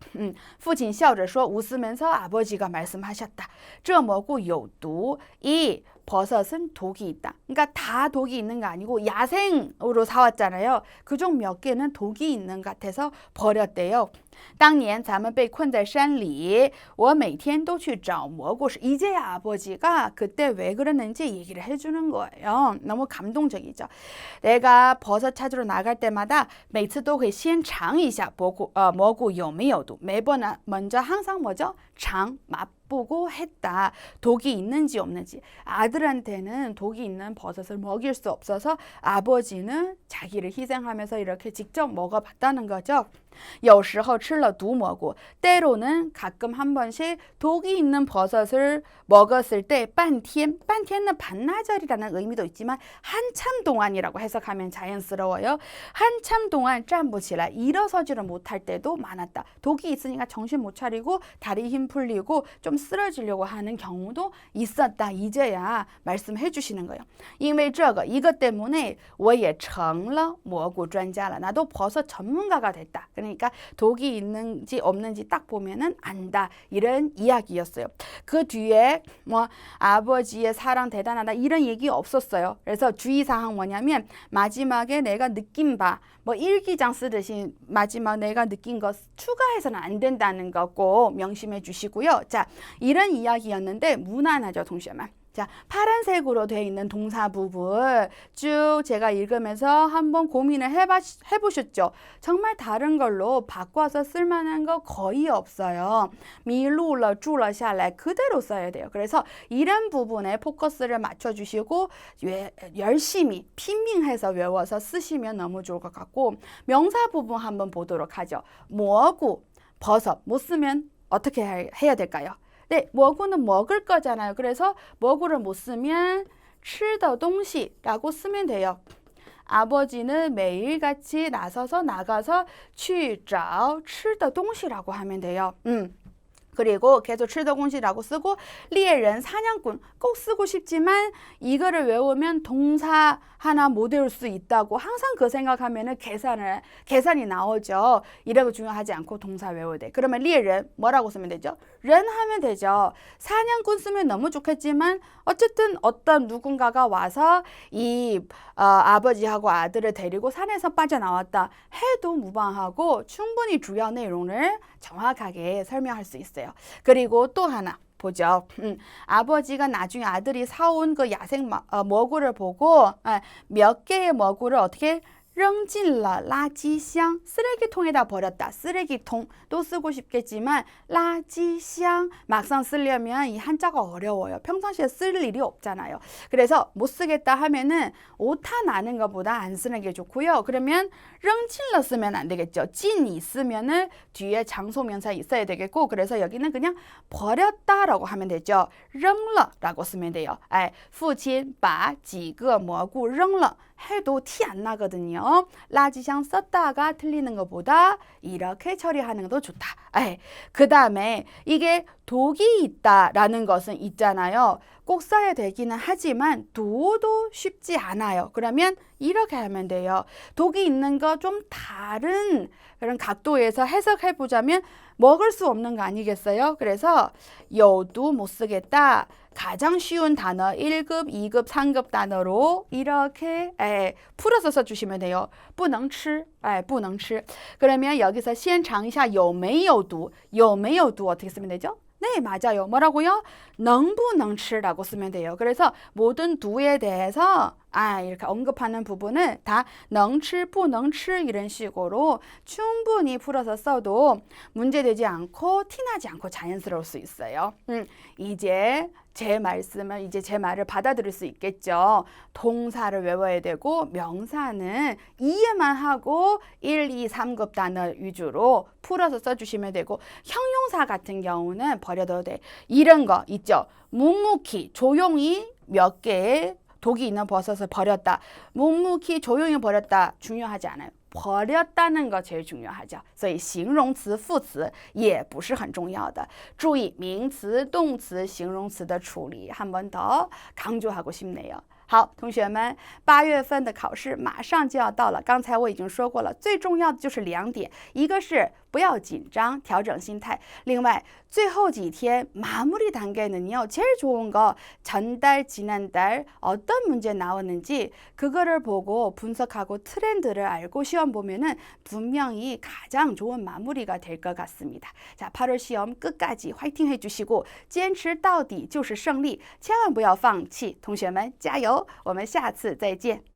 父亲笑着说, 웃으면서 아버지가 말씀하셨다. 这蘑菇有毒, 이 버섯은 독이 있다. 그러니까 다 독이 있는 거 아니고 야생으로 사왔잖아요. 그중 몇 개는 독이 있는 것 같아서 버렸대요. 当年咱们被困在山里我每天都去找蘑菇 이제야 아버지가 그때 왜 그랬는지 얘기를 해주는 거예요. 너무 감동적이죠. 내가 버섯 찾으러 나갈 때마다 每次都会先尝一下蘑菇有没有毒 매번 먼저 항상 뭐죠? 장 맛보고 했다. 독이 있는지 없는지. 아들한테는 독이 있는 버섯을 먹일 수 없어서 아버지는 자기를 희생하면서 이렇게 직접 먹어봤다는 거죠. 有时候吃了毒蘑菇 때로는 가끔 한 번씩 독이 있는 버섯을 먹었을 때 半天, 半天은 반나절이라는 의미도 있지만 한참 동안이라고 해석하면 자연스러워요. 한참 동안 站不起来 일어서지를 못할 때도 많았다. 독이 있으니까 정신 못 차리고 다리 힘 풀리고 좀 쓰러지려고 하는 경우도 있었다. 이제야 말씀해 주시는 거예요. 因为这个 이것 때문에 我也成了蘑菇专家了. 나도 버섯 전문가가 됐다. 그러니까 독이 있는지 없는지 딱 보면은 안다. 이런 이야기였어요. 그 뒤에 뭐 아버지의 사랑 대단하다 이런 얘기 없었어요. 그래서 주의사항 뭐냐면 마지막에 내가 느낀 바 뭐 일기장 쓰듯이 마지막 내가 느낀 것 추가해서는 안 된다는 거 꼭 명심해 주시고요. 자, 이런 이야기였는데 무난하죠, 동시에만. 자, 파란색으로 되어 있는 동사 부분 쭉 제가 읽으면서 한번 고민을 해보셨죠? 정말 다른 걸로 바꿔서 쓸만한 거 거의 없어요. 迷路了住了下来 그대로 써야 돼요. 그래서 이런 부분에 포커스를 맞춰주시고 열심히 핀밍해서 외워서 쓰시면 너무 좋을 것 같고 명사 부분 한번 보도록 하죠.蘑菇, 버섯 못 쓰면 어떻게 해야 될까요? 네,蘑菇는 먹을 거잖아요. 그래서蘑菇를 못 쓰면 吃的东西라고 쓰면 돼요. 아버지는 매일같이 나가서 去找吃的东西라고 하면 돼요. 그리고 계속 吃的东西라고 쓰고 猎人 사냥꾼 꼭 쓰고 싶지만 이거를 외우면 동사 하나 못 외울 수 있다고 항상 그 생각하면은 계산이 나오죠. 이런 거 중요하지 않고 동사 외워야 돼. 그러면 猎人 뭐라고 쓰면 되죠? 人 하면 되죠. 사냥꾼 쓰면 너무 좋겠지만 어쨌든 어떤 누군가가 와서 이 아버지하고 아들을 데리고 산에서 빠져나왔다 해도 무방하고 충분히 주요 내용을 정확하게 설명할 수 있어요. 그리고 또 하나 보죠. 아버지가 나중에 아들이 사온 그 야생蘑菇를 보고 몇 개의蘑菇를 어떻게 扔进了垃圾箱 쓰레기통에다 버렸다. 쓰레기통도 쓰고 싶겠지만 垃圾箱 막상 쓰려면 이 한자가 어려워요. 평상시에 쓸 일이 없잖아요. 그래서 못 쓰겠다 하면은 오타 나는 것보다 안 쓰는 게 좋고요. 그러면 扔进了 쓰면 안 되겠죠. 进 있으면은 뒤에 장소명사 있어야 되겠고 그래서 여기는 그냥 버렸다라고 하면 되죠. 扔了 라고 쓰면 돼요. 父亲把几个蘑菇扔了 해도 티 안 나거든요. 라지샹 썼다가 틀리는 것보다 이렇게 처리하는 것도 좋다. 그 다음에 이게 독이 있다라는 것은 있잖아요. 꼭 써야 되기는 하지만 도도 쉽지 않아요. 그러면 이렇게 하면 돼요. 독이 있는 거 좀 다른 그런 각도에서 해석해 보자면 먹을 수 없는 거 아니겠어요? 그래서 여도 못 쓰겠다. 가장 쉬운 단어 1급, 2급, 3급 단어로 이렇게 풀어서 써주시면 돼요. 不能吃, 不能吃. 그러면 여기서 先尝一下有没有毒, 有没有毒 어떻게 쓰면 되죠? 네, 맞아요. 뭐라고요? 能不能吃라고 쓰면 돼요. 그래서 모든 두에 대해서 이렇게 언급하는 부분은 다 能吃, 不能吃 이런 식으로 충분히 풀어서 써도 문제되지 않고 티나지 않고 자연스러울 수 있어요. 이제 제 말을 받아들일 수 있겠죠. 동사를 외워야 되고 명사는 이해만 하고 1, 2, 3급 단어 위주로 풀어서 써주시면 되고 형용사 같은 경우는 버려도 돼. 이런 거 있죠. 묵묵히 조용히 몇 개의 독이 있는 버섯을 버렸다. 묵묵히 조용히 버렸다. 중요하지 않아요. 버렸다는 거 제일 중요하죠. 所以形容词副词也不是很重要的。注意名词、动词、形容词的处理，한 번 더 강조하고 싶네요。好，同学们，8月份的考试马上就要到了。刚才我已经说过了，最重要的就是2点，一个是不要紧张，调整心态。另外，最后几天마무리 단계는요, 제일 좋은 거 전달, 지난달 어떤 문제 나왔는지 그거를 보고 분석하고 트렌드를 알고 시험 보면은 분명히 가장 좋은 마무리가 될 것 같습니다. 자, 8월 시험 끝까지 화이팅 해주시고 坚持到底就是胜利，千万不要放弃。同学们加油！我们下次再见。